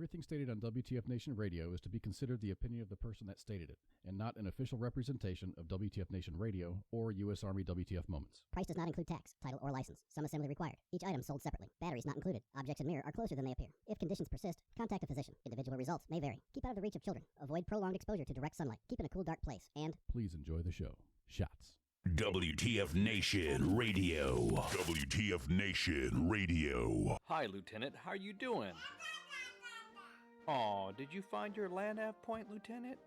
Everything stated on WTF Nation Radio is to be considered the opinion of the person that stated it, and not an official representation of WTF Nation Radio or U.S. Army WTF Moments. Price does not include tax, title, or license. Some assembly required. Each item sold separately. Batteries not included. Objects in mirror are closer than they appear. If conditions persist, contact a physician. Individual results may vary. Keep out of the reach of children. Avoid prolonged exposure to direct sunlight. Keep in a cool, dark place. And Please enjoy the show. Shots. WTF Nation Radio. WTF Nation Radio. Hi, Lieutenant. How are you doing? Aw, did you find your land nav point, Lieutenant?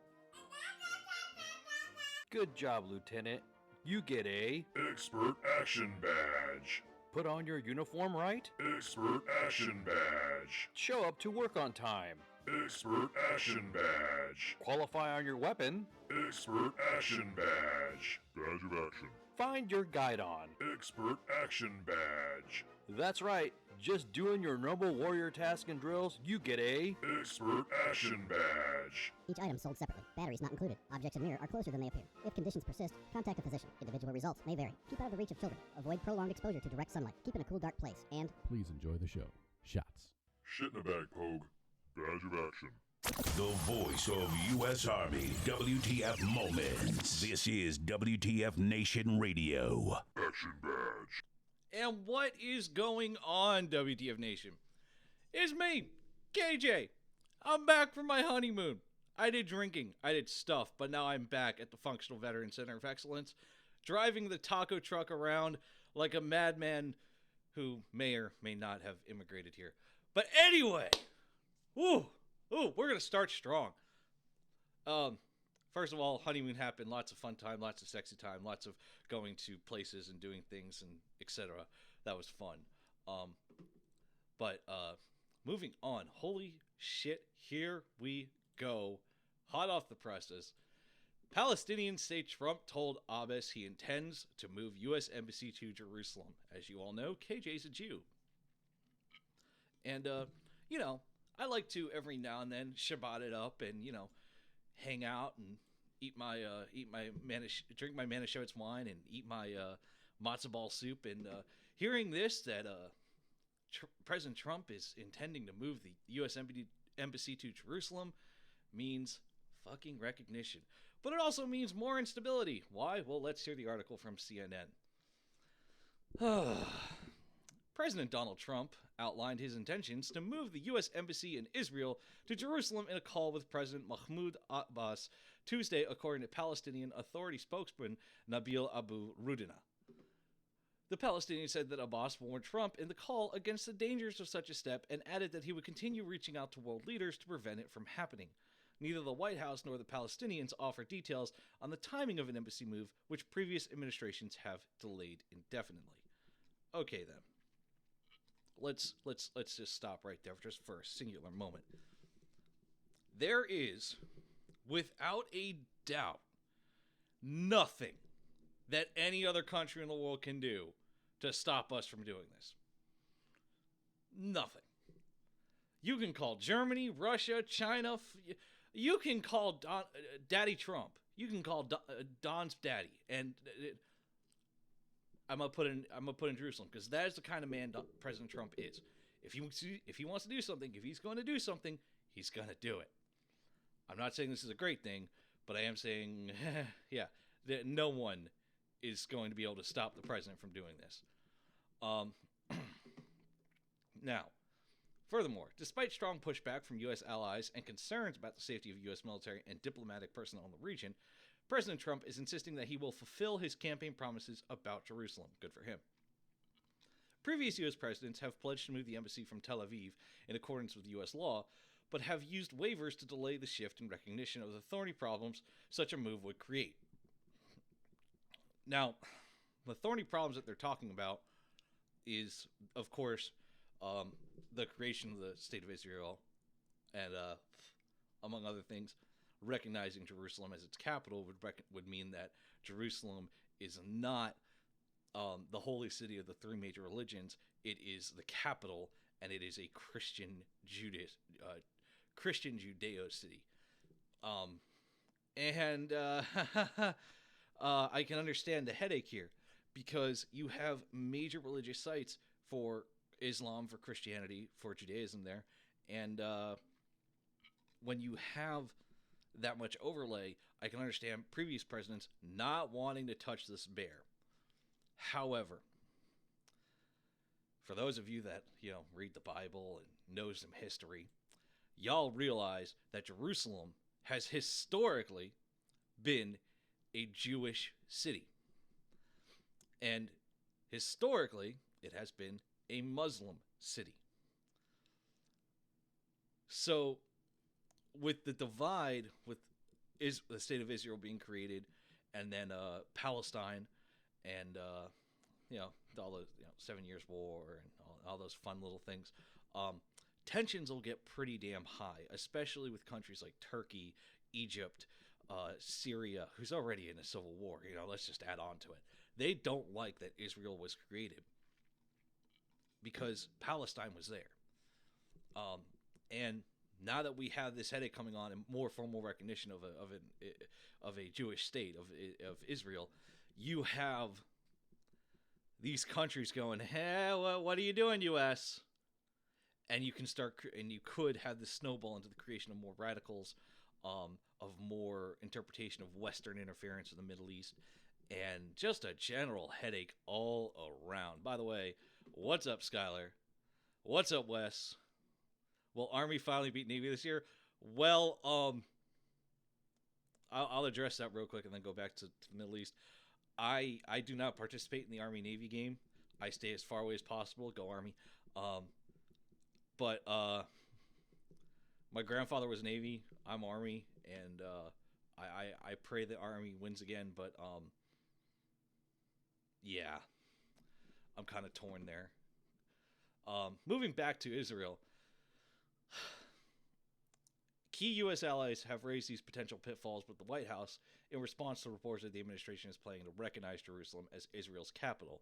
Good job, Lieutenant. You get a Expert Action Badge. put on your uniform right, Expert Action Badge. show up to work on time, Expert Action Badge. qualify on your weapon, Expert Action Badge. Badge of Action. find your guidon. Expert Action Badge. That's right, just doing your noble warrior task and drills, you get a Expert Action Badge. each item sold separately. Batteries not included. Objects in mirror are closer than they appear. If conditions persist, contact a physician. Individual results may vary. Keep out of the reach of children. Avoid prolonged exposure to direct sunlight. Keep in a cool, dark place. And Please enjoy the show. Shots. Shit in a bag, Pogue. Badge of Action. The voice of U.S. Army. WTF Moments. This is WTF Nation Radio. Action Badge. And what is going on, WTF Nation? It's me, KJ. I'm back from my honeymoon. I did drinking, I did stuff, but now I'm back at the Functional Veteran Center of Excellence, driving the taco truck around like a madman who may or may not have immigrated here. But anyway, we're gonna start strong. First of all, honeymoon happened, lots of fun time, lots of sexy time, lots of going to places and doing things and etc. That was fun. But moving on, holy shit, here we go. Hot off the presses. Palestinian state Trump told Abbas he intends to move U.S. Embassy to Jerusalem. As you all know, KJ's a Jew. And, I like to every now and then Shabbat it up and, hang out and drink my Manischewitz wine and eat my matzo ball soup. And hearing this, that President Trump is intending to move the U.S. Embassy to Jerusalem means fucking recognition. But it also means more instability. Why? Well, let's hear the article from CNN. President Donald Trump outlined his intentions to move the U.S. Embassy in Israel to Jerusalem in a call with President Mahmoud Abbas Tuesday, according to Palestinian Authority spokesman Nabil Abu Rudina. The Palestinian said that Abbas warned Trump in the call against the dangers of such a step and added that he would continue reaching out to world leaders to prevent it from happening. Neither the White House nor the Palestinians offer details on the timing of an embassy move, which previous administrations have delayed indefinitely. Okay then. Let's just stop right there for a singular moment. There is, without a doubt, nothing that any other country in the world can do to stop us from doing this. Nothing. You can call Germany, Russia, China. You can call Daddy Trump. You can call Don's daddy, and I'm gonna put in Jerusalem because that is the kind of man President Trump is. If he wants to do something, if he's going to do something, he's going to do it. I'm not saying this is a great thing, but I am saying, yeah, that no one is going to be able to stop the president from doing this. Now, furthermore, despite strong pushback from U.S. allies and concerns about the safety of U.S. military and diplomatic personnel in the region, President Trump is insisting that he will fulfill his campaign promises about Jerusalem. Good for him. Previous U.S. presidents have pledged to move the embassy from Tel Aviv in accordance with U.S. law, but have used waivers to delay the shift in recognition of the thorny problems such a move would create. Now, the thorny problems that they're talking about is, of course, the creation of the State of Israel and, among other things, recognizing Jerusalem as its capital would mean that Jerusalem is not the holy city of the three major religions. It is the capital, and it is a Christian Judeo city. I can understand the headache here because you have major religious sites for Islam, for Christianity, for Judaism there, and when you have that much overlay, I can understand previous presidents not wanting to touch this bear. However, for those of you that, read the Bible and know some history, y'all realize that Jerusalem has historically been a Jewish city. And historically, it has been a Muslim city. So, with the divide, with the state of Israel being created, and then Palestine, and all the 7 Years War and all those fun little things, tensions will get pretty damn high, especially with countries like Turkey, Egypt, Syria, who's already in a civil war. Let's just add on to it. They don't like that Israel was created because Palestine was there. And now that we have this headache coming on and more formal recognition of a Jewish state of Israel, you have these countries going, "Hey, what are you doing, U.S.?" And you can you could have this snowball into the creation of more radicals, of more interpretation of Western interference in the Middle East, and just a general headache all around. By the way, what's up, Skylar? What's up, Wes? Will Army finally beat Navy this year? Well, I'll address that real quick and then go back to the Middle East. I do not participate in the Army-Navy game. I stay as far away as possible. Go Army. But my grandfather was Navy. I'm Army, and I pray the Army wins again. But yeah, I'm kind of torn there. Moving back to Israel, key U.S. allies have raised these potential pitfalls with the White House in response to reports that the administration is planning to recognize Jerusalem as Israel's capital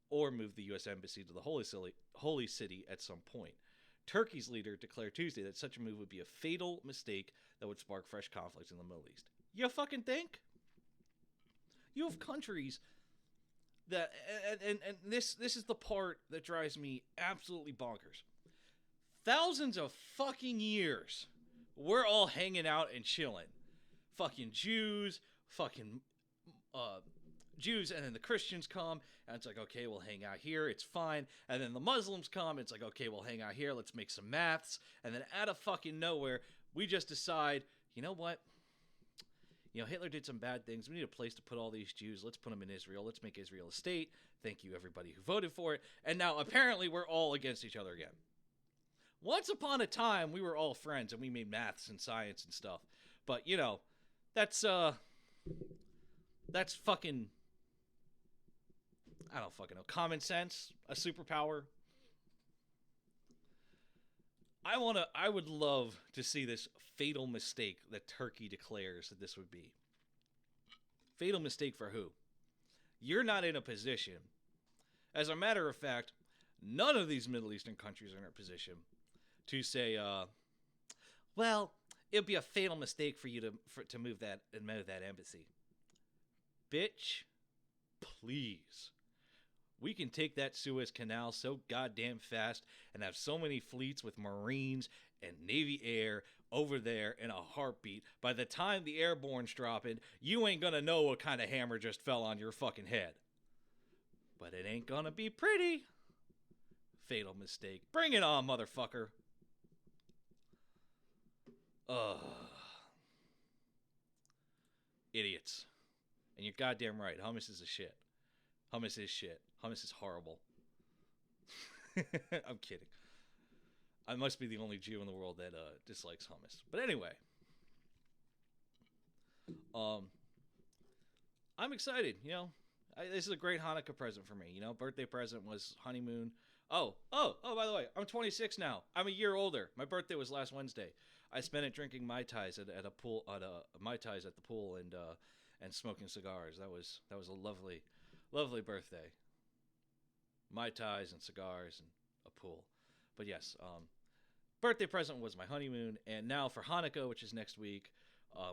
or move the U.S. embassy to the Holy City at some point. Turkey's leader declared Tuesday that such a move would be a fatal mistake that would spark fresh conflict in the Middle East. You fucking think? You have countries that, and this is the part that drives me absolutely bonkers. Thousands of fucking years, we're all hanging out and chilling. Fucking Jews, Jews, and then the Christians come, and it's like, okay, we'll hang out here, it's fine. And then the Muslims come, and it's like, okay, we'll hang out here, let's make some maths. And then out of fucking nowhere, we just decide, you know what? Hitler did some bad things. We need a place to put all these Jews. Let's put them in Israel. Let's make Israel a state. Thank you, everybody who voted for it. And now, apparently, we're all against each other again. Once upon a time, we were all friends, and we made maths and science and stuff. But, that's fucking, I don't fucking know, common sense, a superpower. I would love to see this fatal mistake that Turkey declares that this would be. Fatal mistake for who? You're not in a position. As a matter of fact, none of these Middle Eastern countries are in a position to say, well, it would be a fatal mistake for you to move that embassy. Bitch, please. We can take that Suez Canal so goddamn fast and have so many fleets with Marines and Navy Air over there in a heartbeat. By the time the airborne's dropping, you ain't gonna know what kind of hammer just fell on your fucking head. But it ain't gonna be pretty. Fatal mistake. Bring it on, motherfucker. Idiots. And you're goddamn right. Hummus is a shit. Hummus is shit. Hummus is horrible. I'm kidding. I must be the only Jew in the world that dislikes hummus. But anyway. I'm excited, this is a great Hanukkah present for me. Birthday present was honeymoon. Oh, by the way, I'm 26 now. I'm a year older. My birthday was last Wednesday. I spent it drinking Mai Tais at a pool, Mai Tais at the pool and smoking cigars. That was a lovely, lovely birthday. Mai Tais and cigars and a pool. But yes, birthday present was my honeymoon, and now for Hanukkah, which is next week,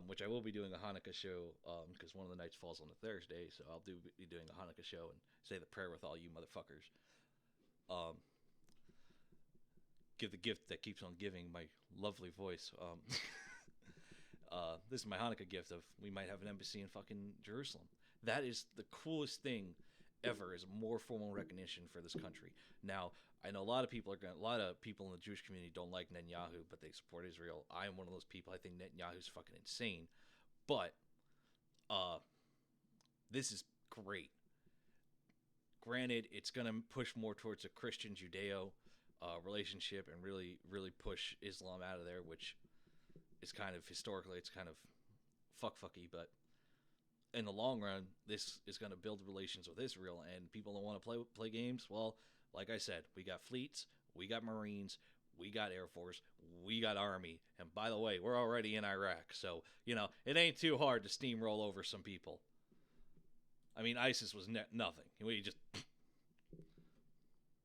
which I will be doing a Hanukkah show, because one of the nights falls on a Thursday, so I'll be doing a Hanukkah show and say the prayer with all you motherfuckers. Give the gift that keeps on giving, my lovely voice. this is my Hanukkah gift of we might have an embassy in fucking Jerusalem. That is the coolest thing ever, is more formal recognition for this country. Now, I know a lot of people in the Jewish community don't like Netanyahu, but they support Israel. I am one of those people. I think Netanyahu's fucking insane. But this is great. Granted, it's going to push more towards a Christian-Judeo relationship and really, really push Islam out of there, which is kind of, historically, it's kind of fucky, but in the long run, this is going to build relations with Israel, and people don't want to play games. Well, like I said, we got fleets, we got Marines, we got Air Force, we got Army, and by the way, we're already in Iraq, so, it ain't too hard to steamroll over some people. I mean, ISIS was nothing. We just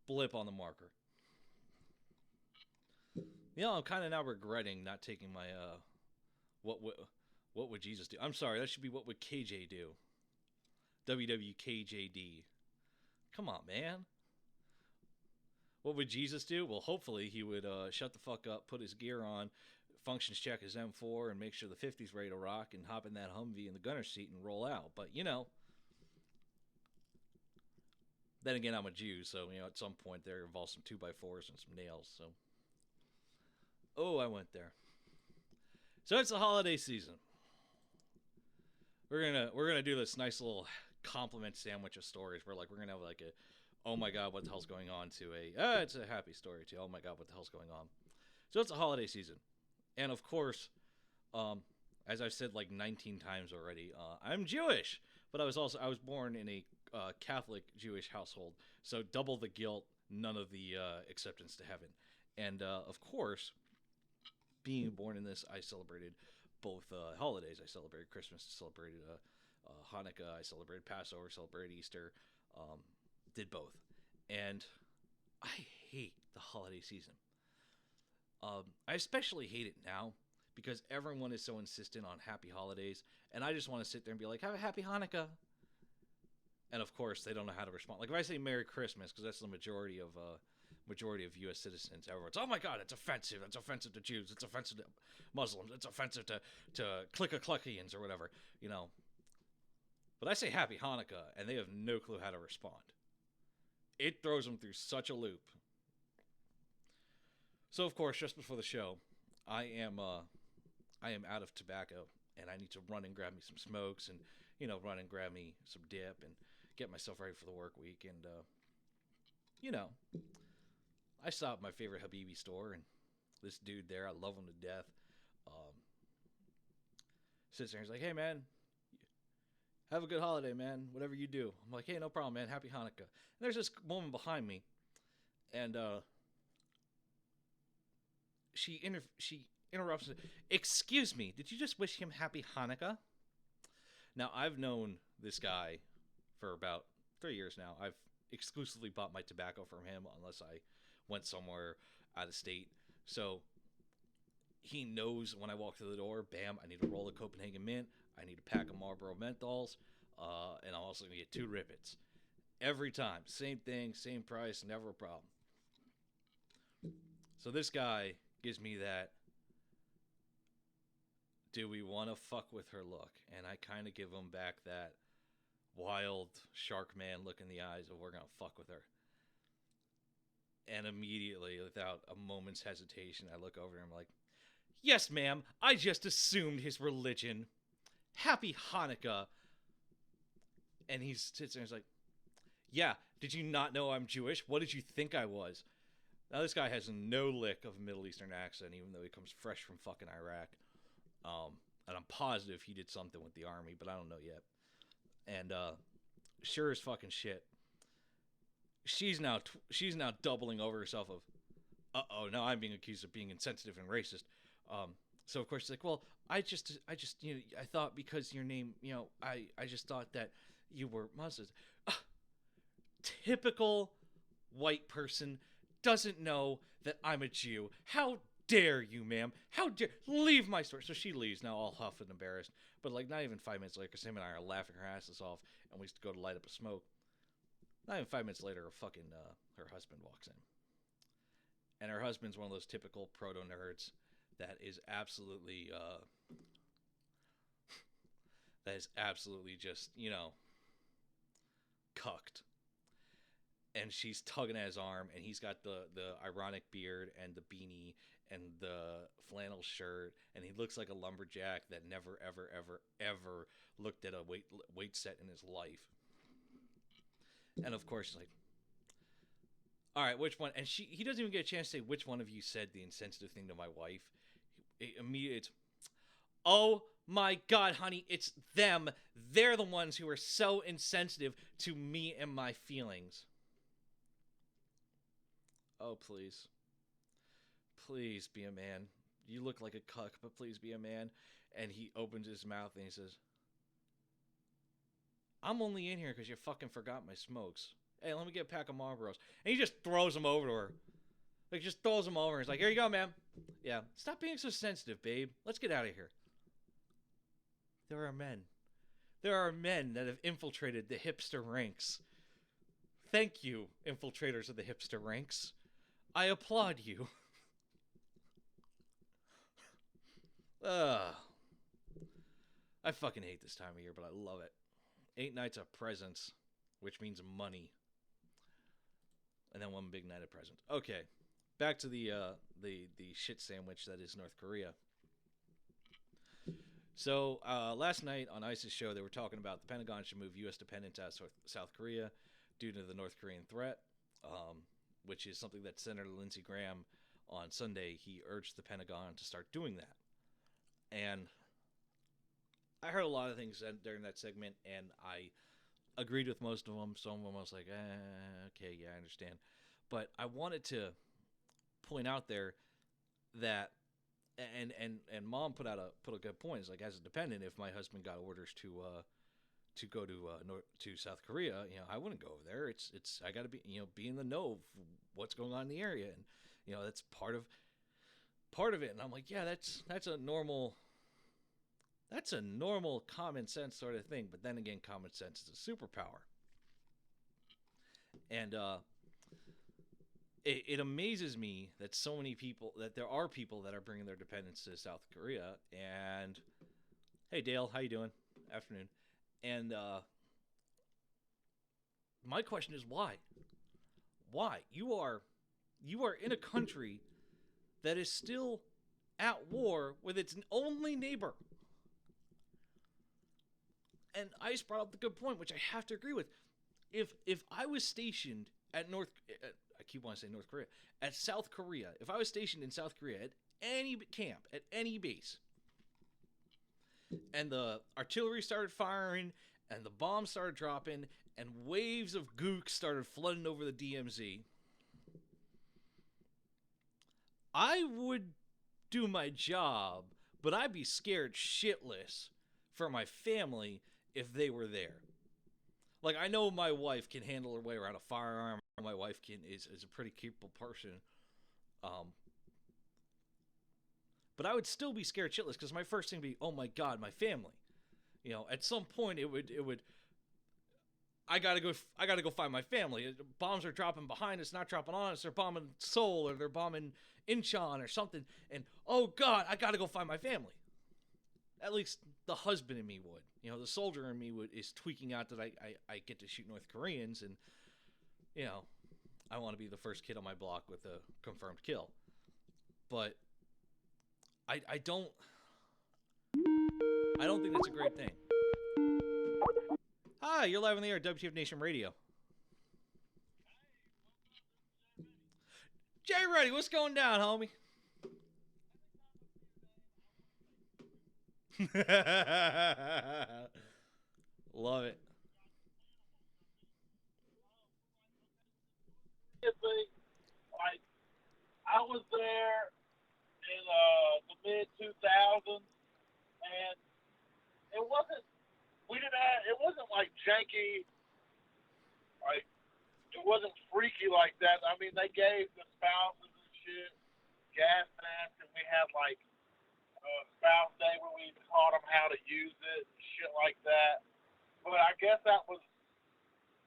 blip on the marker. I'm kind of now regretting not taking my, what would Jesus do? I'm sorry, that should be what would KJ do. WWKJD. Come on, man. What would Jesus do? Well, hopefully he would shut the fuck up, put his gear on, functions check his M4, and make sure the 50's ready to rock, and hop in that Humvee in the gunner's seat and roll out. But, then again, I'm a Jew, so, at some point there involves some 2x4s and some nails, so. Oh, I went there. So it's the holiday season. We're gonna do this nice little compliment sandwich of stories where we're gonna have a oh my god, what the hell's going on, to it's a happy story, to oh my god, what the hell's going on. So it's a holiday season, and of course, as I've said 19 times already, I'm Jewish, but I was born in a Catholic Jewish household, so double the guilt, none of the acceptance to heaven. And of course, being born in this, I celebrated both holidays. I celebrated Christmas, I celebrated Hanukkah, I celebrated Passover, celebrated Easter, did both. And I hate the holiday season. I especially hate it now because everyone is so insistent on happy holidays, and I just want to sit there and be like, have a happy Hanukkah. And of course, they don't know how to respond. If I say Merry Christmas, because that's the majority of U.S. citizens, everyone's, oh my God, it's offensive. It's offensive to Jews. It's offensive to Muslims. It's offensive to Click-a-Cluckians or whatever, But I say Happy Hanukkah, and they have no clue how to respond. It throws them through such a loop. So of course, just before the show, I am out of tobacco, and I need to run and grab me some smokes, and run and grab me some dip, and get myself ready for the work week, and I stopped at my favorite Habibi store, and this dude there, I love him to death, sits there and he's like, hey man, have a good holiday, man, whatever you do. I'm like, hey, no problem, man, happy Hanukkah. And there's this woman behind me, and she interrupts and says, excuse me, did you just wish him happy Hanukkah? Now, I've known this guy for about 3 years now. I've exclusively bought my tobacco from him unless I went somewhere out of state. So he knows when I walk through the door, bam, I need a roll of Copenhagen Mint, I need a pack of Marlboro Menthols, and I'm also going to get 2 Rippets. Every time. Same thing, same price, never a problem. So this guy gives me that, do we want to fuck with her look? And I kind of give him back that wild shark man look in the eyes of we're going to fuck with her. And immediately, without a moment's hesitation, I look over and I'm like, yes, ma'am, I just assumed his religion. Happy Hanukkah. And he sits there and he's like, yeah, did you not know I'm Jewish? What did you think I was? Now, this guy has no lick of a Middle Eastern accent, even though he comes fresh from fucking Iraq. And I'm positive he did something with the army, but I don't know yet. And sure as fucking shit, she's now doubling over herself of, uh-oh, now I'm being accused of being insensitive and racist. So of course she's like, well, I just I thought because your name, I just thought that you were Muslim. Typical white person doesn't know that I'm a Jew. How dare you, ma'am? How dare... Leave my store. So she leaves, now all huffed and embarrassed. But not even 5 minutes later, because Sam and I are laughing her asses off, and we used to go to light up a smoke. Not even 5 minutes later, her husband walks in. And her husband's one of those typical proto-nerds that is absolutely that is absolutely just, cucked. And she's tugging at his arm, and he's got the ironic beard and the beanie and the flannel shirt, and he looks like a lumberjack that never, ever, ever, ever looked at a weight set in his life. And of course, she's like, all right, which one? And he doesn't even get a chance to say, which one of you said the insensitive thing to my wife? Immediately, it's, oh my God, honey, it's them. They're the ones who are so insensitive to me and my feelings. Oh, please. Please be a man. You look like a cuck, but please be a man. And he opens his mouth and he says, I'm only in here because you fucking forgot my smokes. Hey, let me get a pack of Marlboros. And he just throws them over to her. Like, just throws them over. He's like, here you go, ma'am. Yeah, stop being so sensitive, babe. Let's get out of here. There are men. There are men that have infiltrated the hipster ranks. Thank you, infiltrators of the hipster ranks. I applaud you. I fucking hate this time of year, but I love it. 8 nights of presents, which means money. And then one big night of presents. Okay, back to the shit sandwich that is North Korea. So last night on ISIS show, they were talking about the Pentagon should move U.S. dependents out of South Korea due to the North Korean threat, which is something that Senator Lindsey Graham on Sunday, he urged the Pentagon to start doing that. And I heard a lot of things during that segment, and I agreed with most of them. Some of them I was like, okay, yeah, I understand. But I wanted to point out there that, and Mom put a good point. It's like, as a dependent, if my husband got orders to go to South Korea, I wouldn't go over there. It's I got to be in the know of what's going on in the area, and that's part of it. And I'm like, yeah, that's a normal common sense sort of thing. But then again, common sense is a superpower. And it amazes me that there are people that are bringing their dependents to South Korea. And hey, Dale, how you doing? Afternoon. And my question is why? Why? You are in a country that is still at war with its only neighbor. And Ice brought up the good point, which I have to agree with. If I was stationed at I keep wanting to say North Korea, at South Korea, if I was stationed in South Korea at any camp, at any base, and the artillery started firing, and the bombs started dropping, and waves of gooks started flooding over the DMZ, I would do my job, but I'd be scared shitless for my family if they were there. Like, I know my wife can handle her way around a firearm. My wife is a pretty capable person. But I would still be scared shitless because my first thing would be, oh my God, my family. At some point it would I gotta go find my family. Bombs are dropping behind us, not dropping on us. They're bombing Seoul or they're bombing Incheon or something. And oh God, I gotta go find my family. At least the husband in me would. The soldier in me is tweaking out that I get to shoot North Koreans, and I want to be the first kid on my block with a confirmed kill. But I don't think that's a great thing. Hi, you're live on the air, WTF Nation Radio. Jay Reddy, what's going down, homie? Love it. Like, I was there in the mid-2000s, and it wasn't like janky, like, it wasn't freaky like that. I mean, they gave the spouses and shit gas masks, and we had, like, spouse day where we taught them how to use it and shit like that. But I guess that was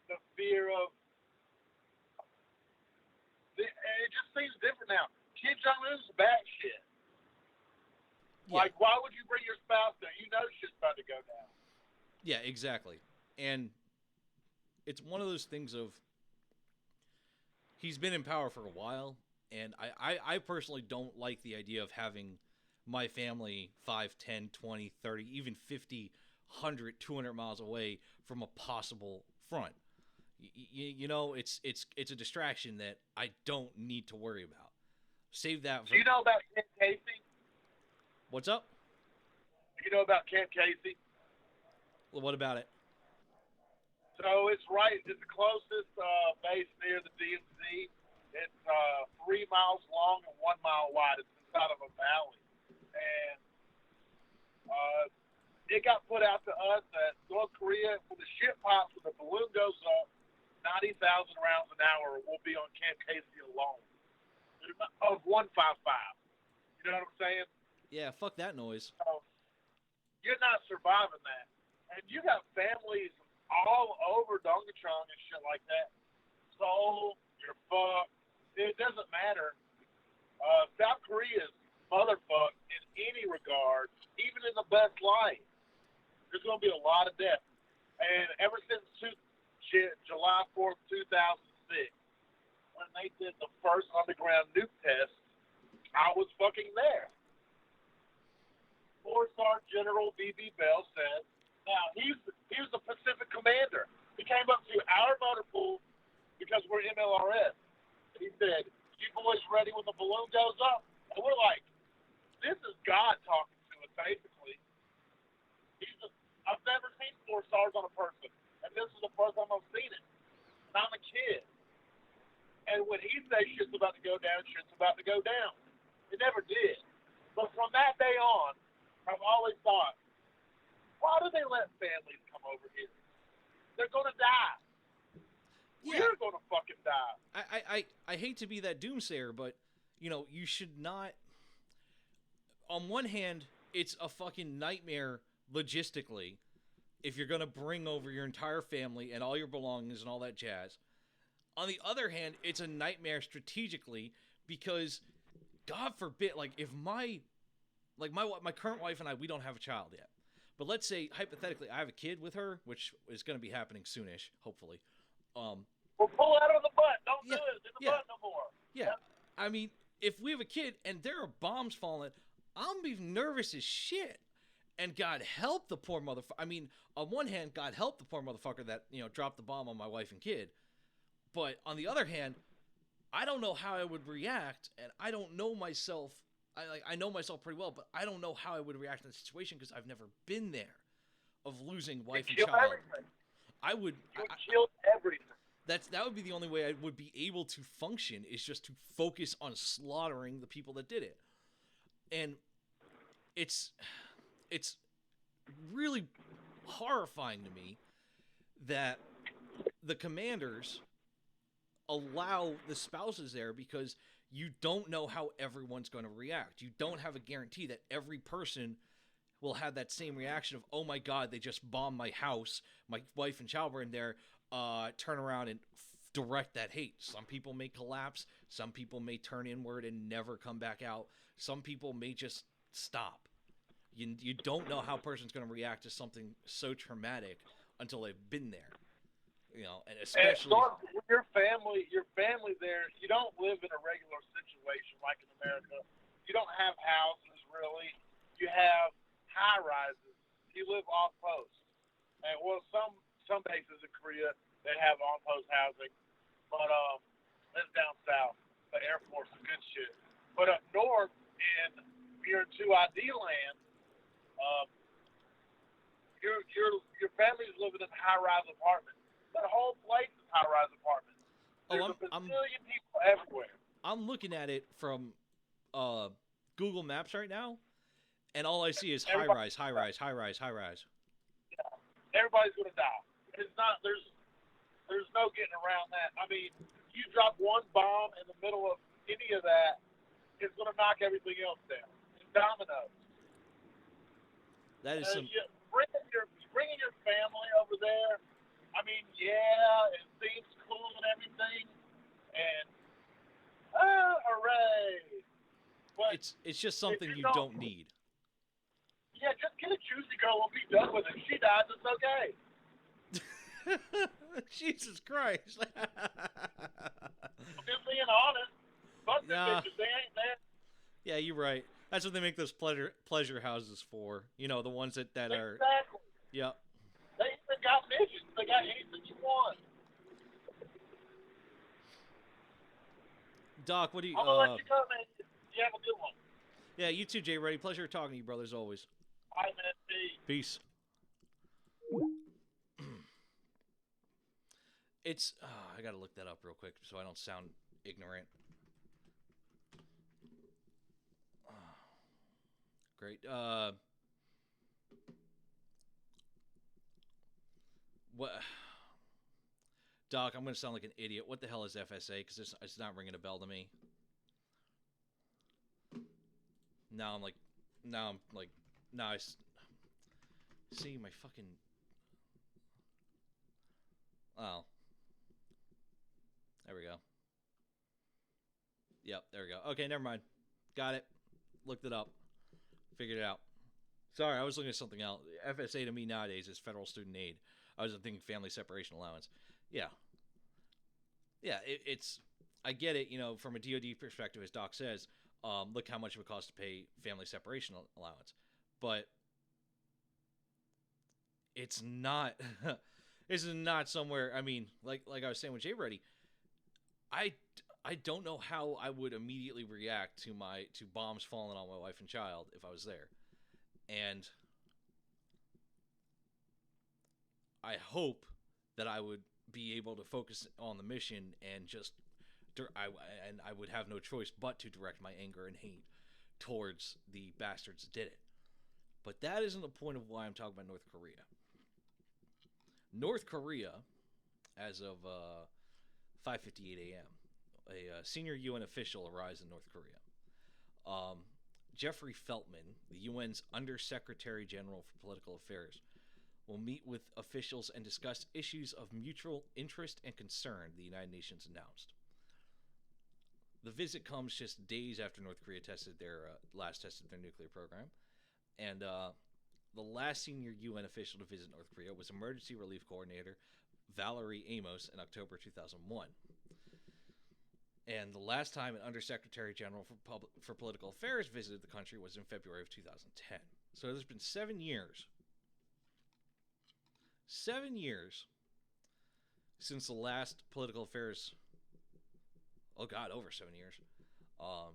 the fear of it just seems different now. Kim Jong-un's bad shit. Yeah. Like, why would you bring your spouse there? You know shit's about to go down. Yeah, exactly. And it's one of those things of he's been in power for a while, and I personally don't like the idea of having my family 5, 10, 20, 30, even 50, 100, 200 miles away from a possible front. You know, it's a distraction that I don't need to worry about. Save that for... Do you know about Camp Casey? What's up? Do you know about Camp Casey? Well, what about it? So it's the closest base near the DMZ. It's 3 miles long and 1 mile wide. It's inside of a valley. And it got put out to us that North Korea, when the ship pops, when the balloon goes up, 90,000 rounds an hour will be on Camp Casey alone. Of 155. You know what I'm saying? Yeah, fuck that noise. So you're not surviving that. And you got families all over Dongachong and shit like that. Seoul, you're fucked. It doesn't matter. South Korea's motherfucked in any regard, even in the best light. There's going to be a lot of death. And ever since July 4th, 2006, when they did the first underground nuke test, I was fucking there. Four-star General B.B. Bell said, now, he was the Pacific commander. He came up to our motor pool because we're MLRS. He said, you boys ready when the balloon goes up? And we're like, this is God talking to us, basically. I've never seen 4 stars on a person, and this is the first time I've seen it. And I'm a kid. And when he says shit's about to go down, shit's about to go down. It never did. But from that day on, I've always thought, why do they let families come over here? They're going to die. Yeah. We're going to fucking die. I hate to be that doomsayer, but, you know, you should not... On one hand, it's a fucking nightmare logistically if you're going to bring over your entire family and all your belongings and all that jazz. On the other hand, it's a nightmare strategically because, God forbid, like, if my current wife and I, we don't have a child yet. But let's say, hypothetically, I have a kid with her, which is going to be happening soonish, hopefully. Well, pull out of the butt. Don't do it in the butt no more. Yeah. I mean, if we have a kid and there are bombs falling, I'm be nervous as shit. And God help the poor motherfucker. I mean, on one hand, God help the poor motherfucker that, you know, dropped the bomb on my wife and kid. But on the other hand, I don't know how I would react, and I don't know myself. I know myself pretty well, but I don't know how I would react in the situation because I've never been there, of losing wife and child. Everything. I would. You killed everything. That would be the only way I would be able to function, is just to focus on slaughtering the people that did it. And it's really horrifying to me that the commanders allow the spouses there because you don't know how everyone's going to react. You don't have a guarantee that every person will have that same reaction of, oh my God, they just bombed my house. My wife and child were in there. Turn around and direct that hate. Some people may collapse. Some people may turn inward and never come back out. Some people may just stop. You don't know how a person's going to react to something so traumatic until they've been there. You know, and especially and your family there, you don't live in a regular situation like in America. You don't have houses really. You have high rises. You live off post. And well, some bases in Korea they have on post housing, but that's down south. The Air Force is good shit. But up north in your 2ID land, your family's living in high rise apartments. That whole place is high-rise apartments. There's a bazillion people everywhere. I'm looking at it from Google Maps right now, and all I see is high-rise, high-rise, high-rise, high-rise. Yeah. Everybody's going to die. It's not. There's no getting around that. I mean, you drop one bomb in the middle of any of that, it's going to knock everything else down. It's dominoes. That is some... Bringing your family over there, I mean, yeah, it seems cool and everything, and hooray! But it's just something you don't need. Yeah, just get a juicy girl won't be done with it. She dies, it's okay. Jesus Christ. I'm just being honest. Fuck the Yeah. bitches, they ain't that. Yeah, you're right. That's what they make those pleasure houses for. You know, the ones that are. Exactly. Yep. They even got midgets. They got anything you want. Doc, what do you? I'm gonna let you go, man. You have a good one. Yeah, you too, Jay Reddy. Pleasure talking to you, brother, as always. All right, man. Peace. Peace. It's. I gotta look that up real quick so I don't sound ignorant. Great. What? Doc, I'm gonna sound like an idiot. What the hell is FSA? Because it's not ringing a bell to me. Now I'm like, see my fucking. Oh. There we go. Yep, there we go. Okay, never mind. Got it. Looked it up. Figured it out. Sorry, I was looking at something else. FSA to me nowadays is Federal Student Aid. I was thinking Family Separation Allowance. Yeah. Yeah, it's... I get it, you know, from a DoD perspective, as Doc says, look how much it would cost to pay Family Separation Allowance. But it's not... This is not somewhere... I mean, like I was saying with Jay Reddy, I don't know how I would immediately react to bombs falling on my wife and child if I was there. And I hope that I would be able to focus on the mission and I would have no choice but to direct my anger and hate towards the bastards that did it. But that isn't the point of why I'm talking about North Korea. North Korea, as of 5:58 a.m., a senior UN official arrives in North Korea. Jeffrey Feltman, the UN's Undersecretary General for Political Affairs, will meet with officials and discuss issues of mutual interest and concern, the United Nations announced. The visit comes just days after North Korea last tested their nuclear program, and the last senior UN official to visit North Korea was Emergency Relief Coordinator Valerie Amos in October 2001. And the last time an Undersecretary General for Political Affairs visited the country was in February of 2010. So there's been 7 years. 7 years since the last political affairs. Oh God, over 7 years.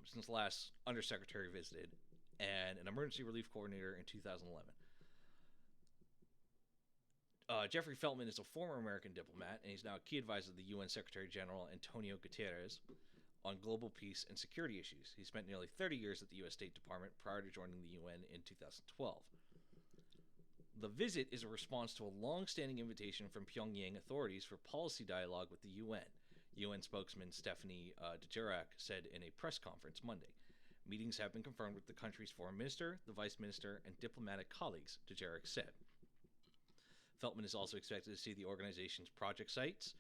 Since the last Undersecretary visited, and an Emergency Relief Coordinator in 2011. Jeffrey Feltman is a former American diplomat, and he's now a key advisor to the UN Secretary General Antonio Guterres on global peace and security issues. He spent nearly 30 years at the U.S. State Department prior to joining the UN in 2012. The visit is a response to a long-standing invitation from Pyongyang authorities for policy dialogue with the UN. UN spokesman Stephanie Dujarric said in a press conference Monday. Meetings have been confirmed with the country's foreign minister, the vice minister, and diplomatic colleagues, Dujarric said. Feltman is also expected to see the organization's project sites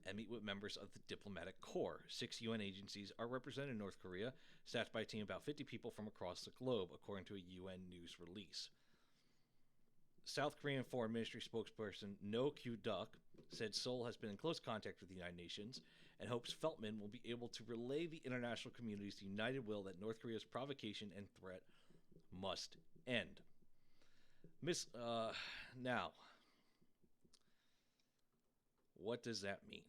and meet with members of the diplomatic corps. 6 UN agencies are represented in North Korea, staffed by a team of about 50 people from across the globe, according to a UN news release. South Korean Foreign Ministry spokesperson No Kyu-duk said Seoul has been in close contact with the United Nations and hopes Feltman will be able to relay the international community's united will that North Korea's provocation and threat must end. Now, what does that mean?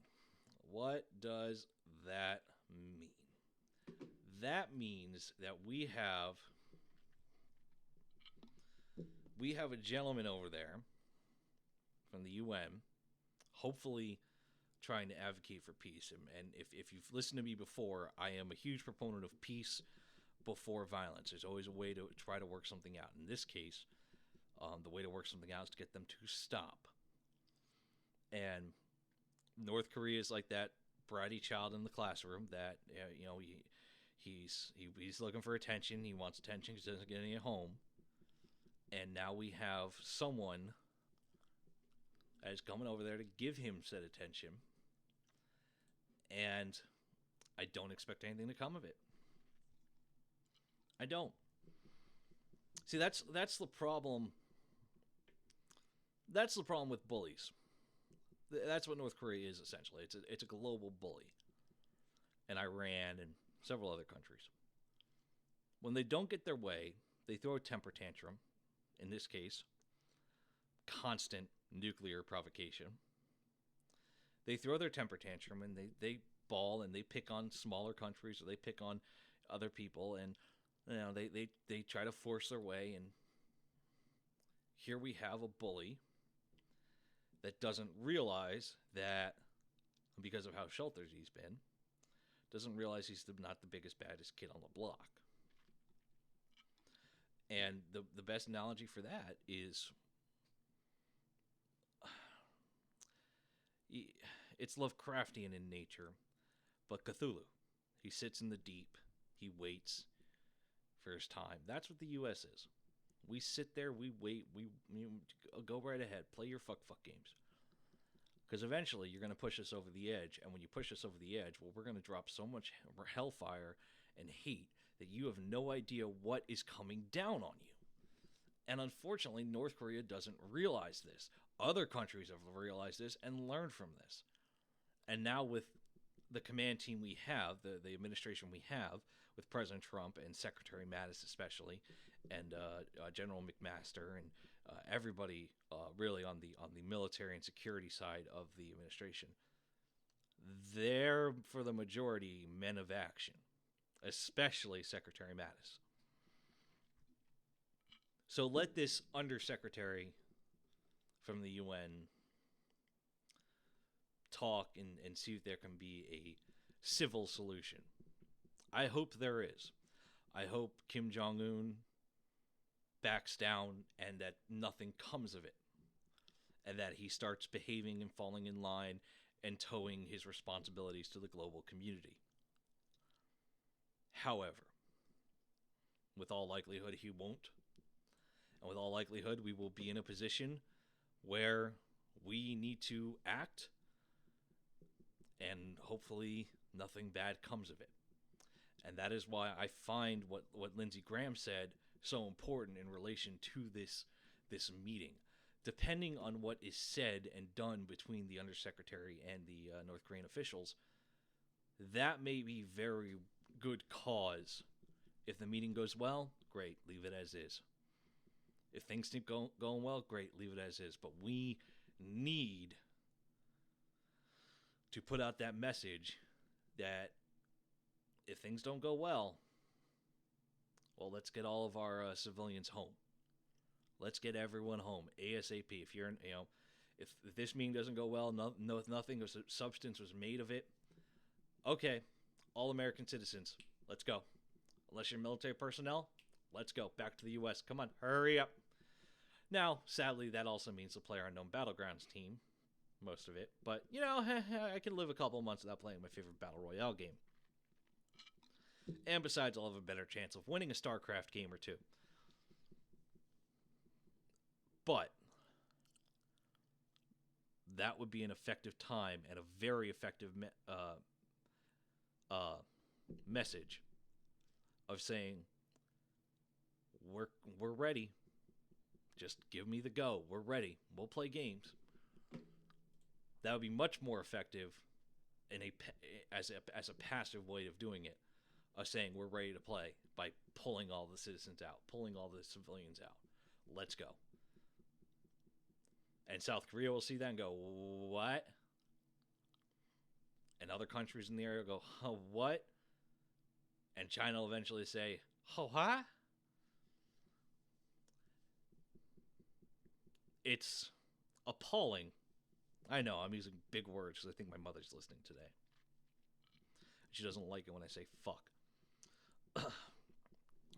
What does that mean? That means that we have a gentleman over there from the UN, hopefully trying to advocate for peace. And if you've listened to me before, I am a huge proponent of peace before violence. There's always a way to try to work something out. In this case, the way to work something out is to get them to stop. And North Korea is like that bratty child in the classroom that he's looking for attention. He wants attention because he doesn't get any at home. And now we have someone that is coming over there to give him said attention. And I don't expect anything to come of it. I don't. See, that's the problem That's the problem with bullies. That's what North Korea is, essentially. It's a global bully. And Iran and several other countries. When they don't get their way, they throw a temper tantrum. In this case, constant nuclear provocation. They throw their temper tantrum and they bawl and they pick on smaller countries, or they pick on other people, and they try to force their way. And here we have a bully that doesn't realize that, because of how sheltered he's been, doesn't realize he's not the biggest, baddest kid on the block. And the best analogy for that is, it's Lovecraftian in nature, but Cthulhu. He sits in the deep. He waits for his time. That's what the U.S. is. We sit there, we wait, we go right ahead, play your fuck games. Because eventually you're going to push us over the edge, and when you push us over the edge, well, we're going to drop so much hellfire and hate that you have no idea what is coming down on you. And unfortunately, North Korea doesn't realize this. Other countries have realized this and learned from this. And now with the command team we have, the administration we have, with President Trump and Secretary Mattis especially, and General McMaster, and everybody really on the military and security side of the administration, they're, for the majority, men of action, especially Secretary Mattis. So let this undersecretary from the UN talk and see if there can be a civil solution. I hope there is. I hope Kim Jong-un backs down and that nothing comes of it, and that he starts behaving and falling in line and towing his responsibilities to the global community. However, with all likelihood he won't, and with all likelihood we will be in a position where we need to act, and hopefully nothing bad comes of it. And that is why I find what Lindsey Graham said so important in relation to this meeting. Depending on what is said and done between the undersecretary and the North Korean officials, that may be very good cause. If the meeting goes well, great, leave it as is. If things keep going well, great, leave it as is. But we need to put out that message that if things don't go well, let's get all of our civilians home. Let's get everyone home ASAP. If you're, if this meeting doesn't go well, nothing of substance was made of it. Okay, all American citizens, let's go. Unless you're military personnel, let's go back to the U.S. Come on, hurry up. Now, sadly, that also means to play our unknown battlegrounds team, most of it. But I can live a couple months without playing my favorite battle royale game. And besides, I'll have a better chance of winning a StarCraft game or two. But that would be an effective time and a very effective message of saying, we're ready. Just give me the go. We're ready. We'll play games. That would be much more effective as a passive way of doing it. Of saying we're ready to play by pulling all the citizens out, pulling all the civilians out. Let's go. And South Korea will see that and go, what? And other countries in the area will go, oh, what? And China will eventually say, oh, huh? It's appalling. I know, I'm using big words because I think my mother's listening today. She doesn't like it when I say fuck.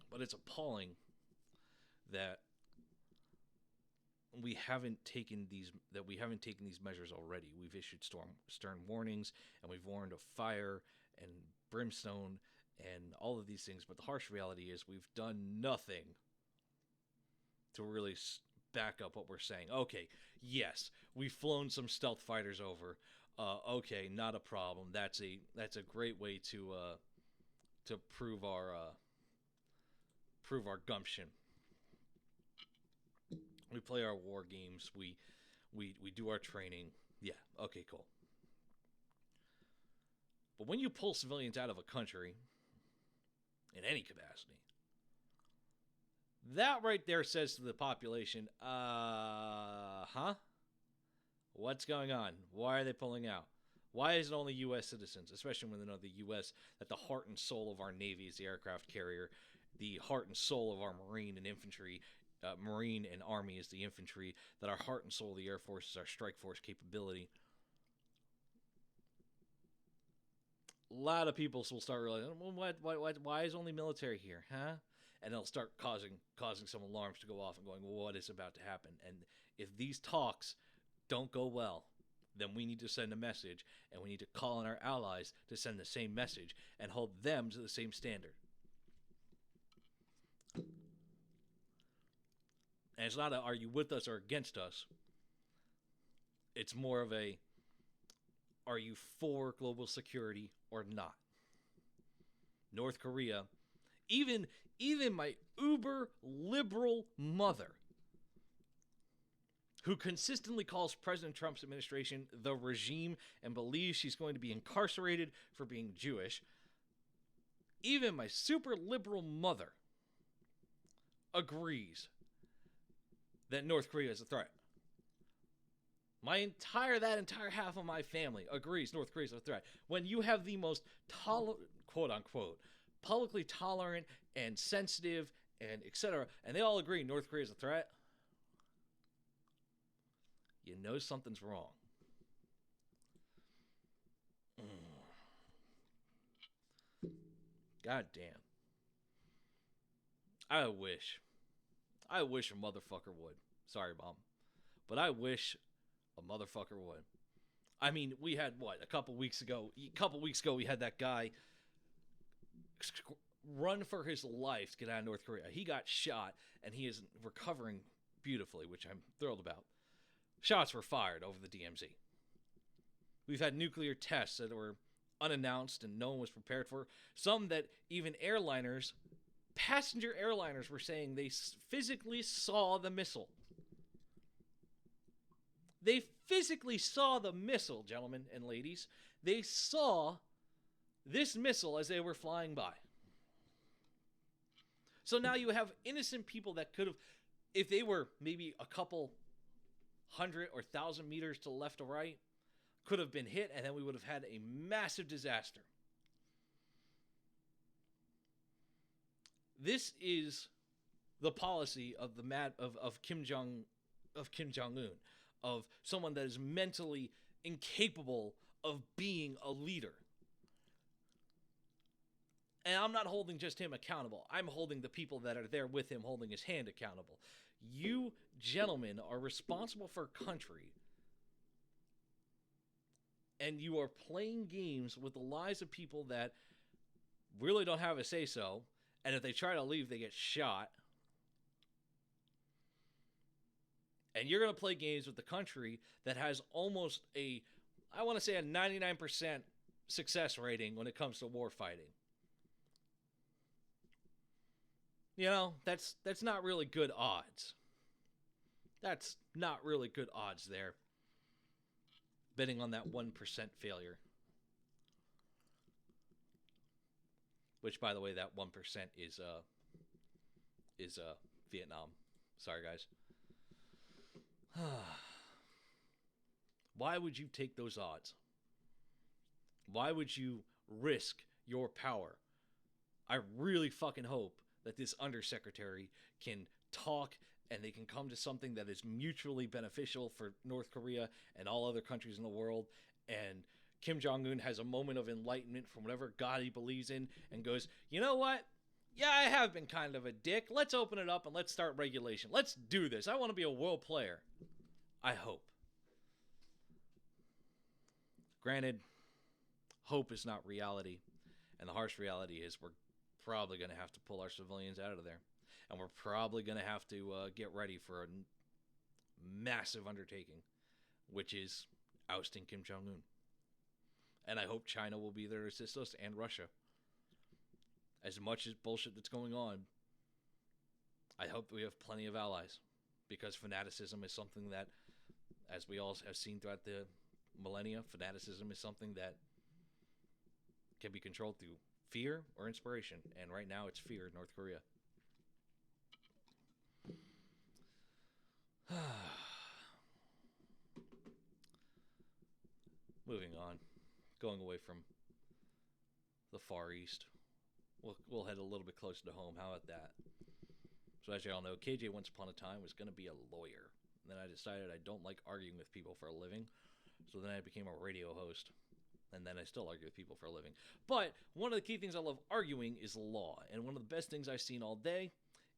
But it's appalling that we haven't taken these measures already. We've issued stern warnings, and we've warned of fire and brimstone and all of these things. But the harsh reality is we've done nothing to really back up what we're saying. Okay, yes, we've flown some stealth fighters over. Okay, not a problem. That's a great way to prove our gumption. We play our war games. We We do our training. Yeah, okay, cool. But when you pull civilians out of a country, in any capacity, that right there says to the population, what's going on? Why are they pulling out? Why is it only U.S. citizens, especially when they know the U.S., that the heart and soul of our Navy is the aircraft carrier, the heart and soul of our Marine and infantry, Marine and Army is the infantry, that our heart and soul of the Air Force is our strike force capability. A lot of people will start realizing, well, why is only military here, huh? And they'll start causing some alarms to go off and going, well, what is about to happen? And if these talks don't go well, then we need to send a message, and we need to call on our allies to send the same message and hold them to the same standard. And it's not a, are you with us or against us? It's more of a, are you for global security or not? North Korea, even my uber liberal mother, who consistently calls President Trump's administration the regime and believes she's going to be incarcerated for being Jewish, even my super liberal mother agrees that North Korea is a threat. That entire half of my family agrees North Korea is a threat. When you have the most quote unquote publicly tolerant and sensitive and etc., and they all agree North Korea is a threat, you know something's wrong. God damn. I wish a motherfucker would. Sorry, Mom. But I wish a motherfucker would. I mean, we had, a couple weeks ago we had that guy run for his life to get out of North Korea. He got shot, and he is recovering beautifully, which I'm thrilled about. Shots were fired over the DMZ. We've had nuclear tests that were unannounced and no one was prepared for. Some that even passenger airliners were saying they physically saw the missile. They physically saw the missile, gentlemen and ladies. They saw this missile as they were flying by. So now you have innocent people that could have, if they were maybe a couple 100 or 1,000 meters to the left or right, could have been hit, and then we would have had a massive disaster. This is the policy of Kim Jong-un, of someone that is mentally incapable of being a leader. And I'm not holding just him accountable. I'm holding the people that are there with him, holding his hand accountable. You gentlemen are responsible for a country, and you are playing games with the lives of people that really don't have a say-so, and if they try to leave, they get shot. And you're going to play games with the country that has almost a 99% success rating when it comes to war fighting. You know, that's not really good odds. That's not really good odds there. Betting on that 1% failure. Which, by the way, that 1% is Vietnam. Sorry, guys. Why would you take those odds? Why would you risk your power? I really fucking hope that this undersecretary can talk and they can come to something that is mutually beneficial for North Korea and all other countries in the world, and Kim Jong-un has a moment of enlightenment from whatever God he believes in and goes, you know what? Yeah, I have been kind of a dick. Let's open it up and let's start regulation. Let's do this. I want to be a world player. I hope. Granted, hope is not reality, and the harsh reality is we're probably going to have to pull our civilians out of there. And we're probably going to have to get ready for a massive undertaking, which is ousting Kim Jong-un. And I hope China will be there to assist us, and Russia. As much as bullshit that's going on, I hope we have plenty of allies, because fanaticism is something that, as we all have seen throughout the millennia, fanaticism is something that can be controlled through fear or inspiration. And right now it's fear in North Korea. Moving on, going away from the Far East, we'll head a little bit closer to home. How about that? So as you all know, KJ once upon a time was going to be a lawyer. And then I decided I don't like arguing with people for a living. So then I became a radio host. And then I still argue with people for a living. But one of the key things I love arguing is law. And one of the best things I've seen all day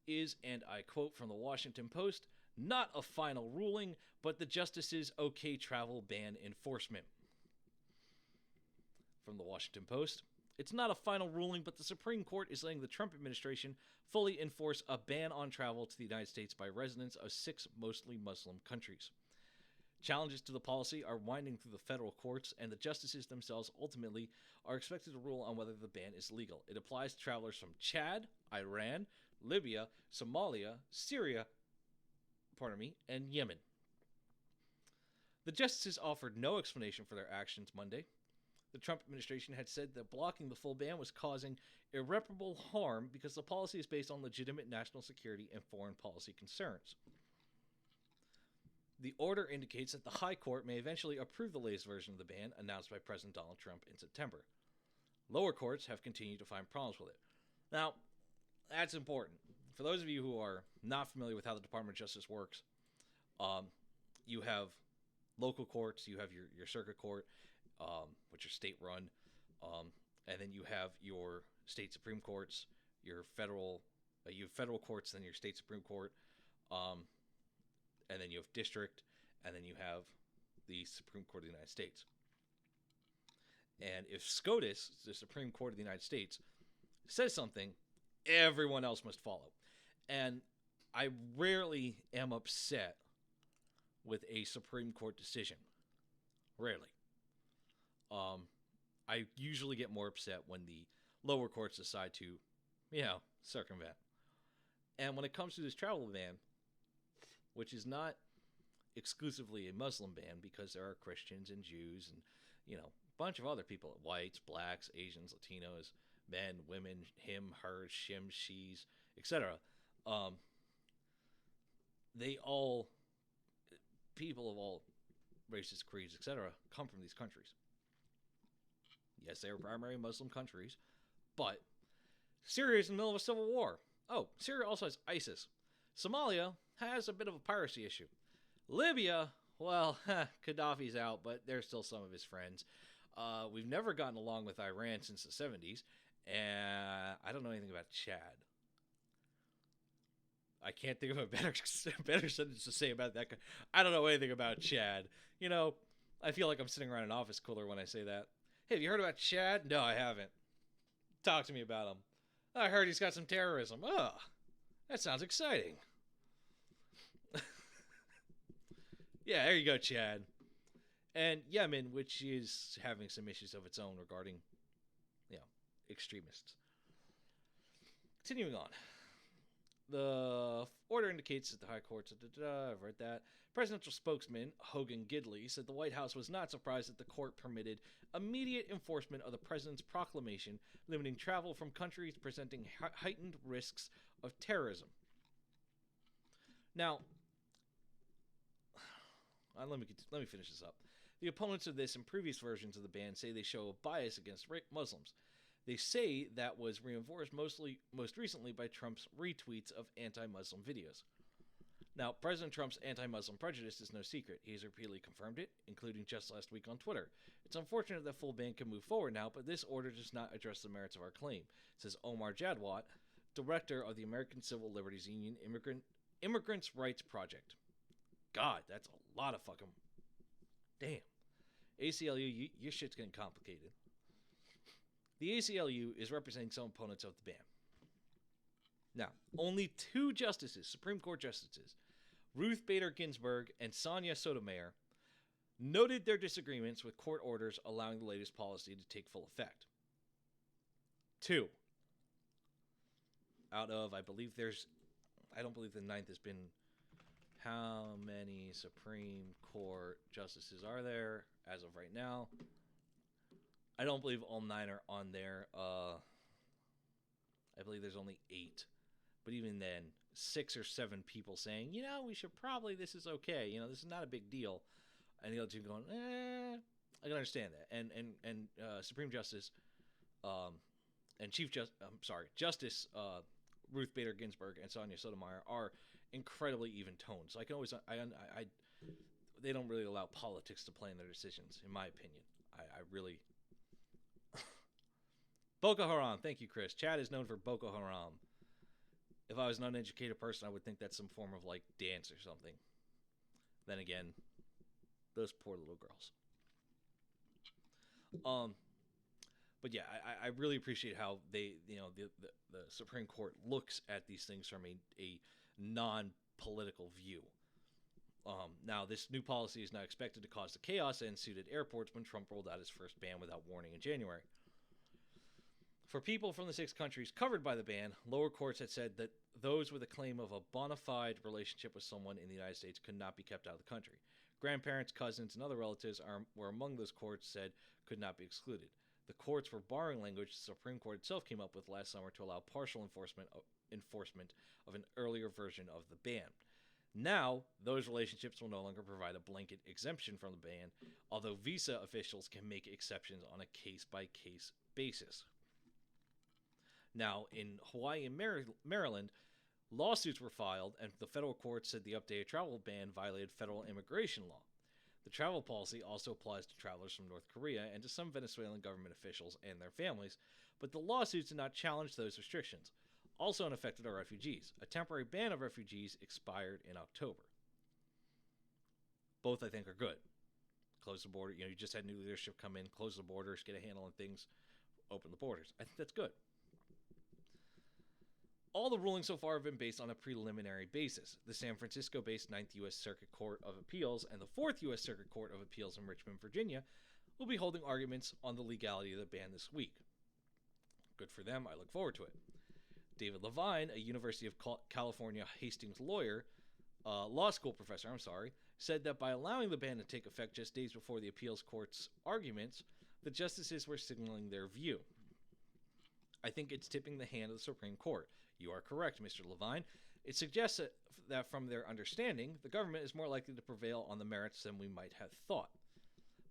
is, and I quote from the Washington Post, "Not a final ruling, but the justices okay travel ban enforcement." From the Washington Post, "It's not a final ruling, but the Supreme Court is letting the Trump administration fully enforce a ban on travel to the United States by residents of 6 mostly Muslim countries. Challenges to the policy are winding through the federal courts, and the justices themselves ultimately are expected to rule on whether the ban is legal. It applies to travelers from Chad, Iran, Libya, Somalia, Syria, and Yemen." The justices offered no explanation for their actions Monday. The Trump administration had said that blocking the full ban was causing irreparable harm because the policy is based on legitimate national security and foreign policy concerns. The order indicates that the High Court may eventually approve the latest version of the ban announced by President Donald Trump in September. Lower courts have continued to find problems with it. Now, that's important. For those of you who are not familiar with how the Department of Justice works, you have local courts, you have your circuit court, which are state-run, and then you have your state Supreme Courts, your federal, you have federal courts, then your state Supreme Court, and then you have district, and then you have the Supreme Court of the United States. And if SCOTUS, the Supreme Court of the United States, says something, everyone else must follow. And I rarely am upset with a Supreme Court decision. Rarely. I usually get more upset when the lower courts decide to, circumvent. And when it comes to this travel ban, which is not exclusively a Muslim ban, because there are Christians and Jews and, a bunch of other people, whites, blacks, Asians, Latinos, men, women, him, her, shim, she's, etc. People of all races, creeds, etc., come from these countries. Yes, they are primary Muslim countries, but Syria is in the middle of a civil war. Oh, Syria also has ISIS. Somalia has a bit of a piracy issue. Libya, well, Gaddafi's out, but there's still some of his friends. We've never gotten along with Iran since the 70s, and I don't know anything about Chad. I can't think of a better sentence to say about that. I don't know anything about Chad. I feel like I'm sitting around an office cooler when I say that. Hey, have you heard about Chad? No, I haven't. Talk to me about him. I heard he's got some terrorism. Oh, that sounds exciting. Yeah, there you go, Chad. And Yemen, which is having some issues of its own regarding, extremists. Continuing on. The order indicates that the High Court's, I've read that. Presidential spokesman Hogan Gidley said the White House was not surprised that the court permitted immediate enforcement of the president's proclamation limiting travel from countries presenting heightened risks of terrorism. Now, let me finish this up. The opponents of this and previous versions of the ban say they show a bias against Muslims. They say that was reinforced most recently by Trump's retweets of anti-Muslim videos. Now, President Trump's anti-Muslim prejudice is no secret. He has repeatedly confirmed it, including just last week on Twitter. It's unfortunate that full ban can move forward now, but this order does not address the merits of our claim, says Omar Jadwat, director of the American Civil Liberties Union Immigrants' Rights Project. God, that's a lot of fucking... Damn. ACLU, your shit's getting complicated. The ACLU is representing some opponents of the ban. Now, only 2 justices, Supreme Court justices, Ruth Bader Ginsburg and Sonia Sotomayor, noted their disagreements with court orders allowing the latest policy to take full effect. 2. Out of, I don't believe the 9th How many Supreme Court justices are there as of right now? I don't believe all 9 are on there. I believe there's only 8. But even then, 6 or 7 people saying, we should probably, this is okay. This is not a big deal. And the other 2 going, I can understand that. And Supreme Justice, and Justice Ruth Bader Ginsburg and Sonia Sotomayor are incredibly even toned. So I can always, they don't really allow politics to play in their decisions, in my opinion. I really. Boko Haram. Thank you, Chris. Chad is known for Boko Haram. If I was an uneducated person, I would think that's some form of dance or something. Then again, those poor little girls. But yeah, I really appreciate how they, the Supreme Court looks at these things from a non-political view. Now, this new policy is now expected to cause the chaos that ensued at airports when Trump rolled out his first ban without warning in January. For people from the 6 countries covered by the ban, lower courts had said that those with a claim of a bona fide relationship with someone in the United States could not be kept out of the country. Grandparents, cousins, and other relatives were among those courts said could not be excluded. The courts were borrowing language the Supreme Court itself came up with last summer to allow partial enforcement of an earlier version of the ban. Now, those relationships will no longer provide a blanket exemption from the ban, although visa officials can make exceptions on a case-by-case basis. Now, in Hawaii and Maryland, lawsuits were filed, and the federal court said the updated travel ban violated federal immigration law. The travel policy also applies to travelers from North Korea and to some Venezuelan government officials and their families, but the lawsuits did not challenge those restrictions. Also unaffected are refugees. A temporary ban of refugees expired in October. Both, I think, are good. Close the border. You just had new leadership come in, close the borders, get a handle on things, open the borders. I think that's good. All the rulings so far have been based on a preliminary basis. The San Francisco-based 9th U.S. Circuit Court of Appeals and the 4th U.S. Circuit Court of Appeals in Richmond, Virginia, will be holding arguments on the legality of the ban this week. Good for them. I look forward to it. David Levine, a University of California Hastings law school professor, said that by allowing the ban to take effect just days before the appeals court's arguments, the justices were signaling their view. I think it's tipping the hand of the Supreme Court. You are correct, Mr. Levine. It suggests that from their understanding, the government is more likely to prevail on the merits than we might have thought.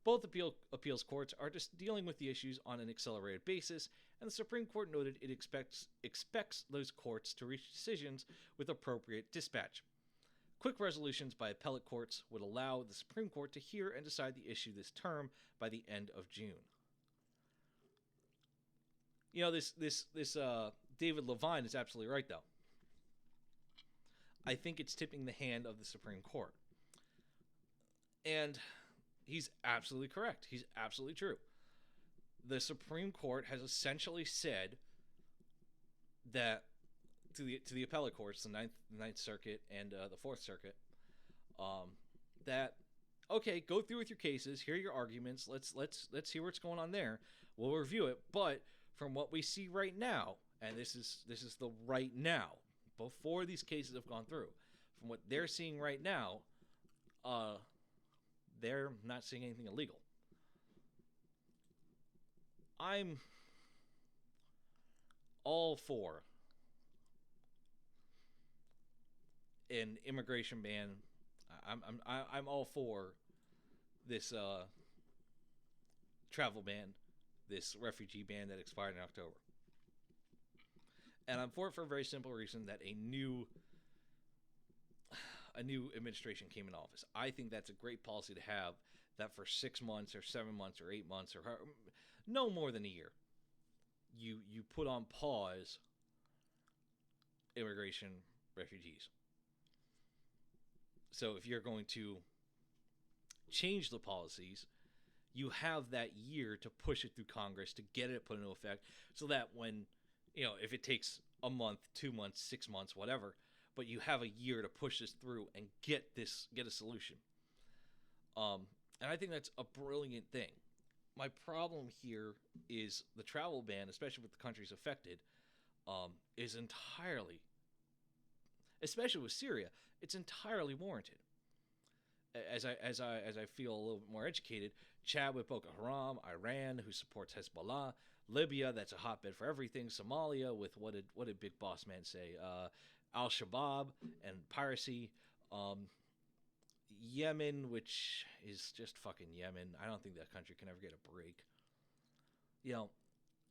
Both appeals courts are just dealing with the issues on an accelerated basis, and the Supreme Court noted it expects those courts to reach decisions with appropriate dispatch. Quick resolutions by appellate courts would allow the Supreme Court to hear and decide the issue this term by the end of June. This David Levine is absolutely right, though. I think it's tipping the hand of the Supreme Court. And he's absolutely correct. He's absolutely true. The Supreme Court has essentially said that to the appellate courts, the Ninth Circuit and the Fourth Circuit, that okay, go through with your cases, hear your arguments, let's hear what's going on there. We'll review it, but from what we see right now, and this is the right now, before these cases have gone through, from what they're seeing right now, they're not seeing anything illegal. I'm all for an immigration ban. I'm all for this travel ban, this refugee ban that expired in October. And I'm for it for a very simple reason, that a new administration came in office. I think that's a great policy to have, that for 6 months or 7 months or 8 months or no more than a year, you put on pause immigration refugees. So if you're going to change the policies, you have that year to push it through Congress to get it put into effect, so that when, if it takes a month, 2 months, 6 months, whatever, but you have a year to push this through and get a solution. And I think that's a brilliant thing. My problem here is the travel ban, especially with the countries affected, is entirely, especially with Syria, it's entirely warranted. As I feel a little bit more educated, chat with Boko Haram, Iran, who supports Hezbollah, Libya, that's a hotbed for everything, Somalia, with what did Big Boss Man say? Al-Shabaab and piracy, Yemen, which is just fucking Yemen. I don't think that country can ever get a break. You know,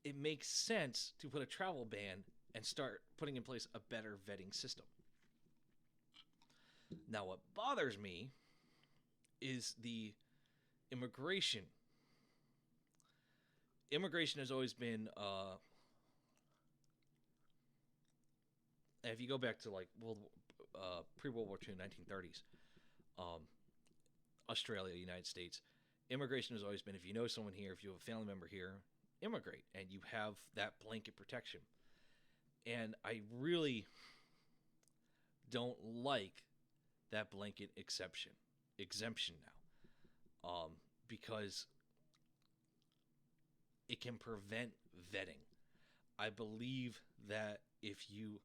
it makes sense to put a travel ban and start putting in place a better vetting system. Now, what bothers me is the immigration. Immigration has always been, if you go back to like pre-World War II, 1930s, Australia, United States, immigration has always been, if you know someone here, if you have a family member here, immigrate, and you have that blanket protection. And I really don't like that blanket exemption now, because it can prevent vetting. I believe that if you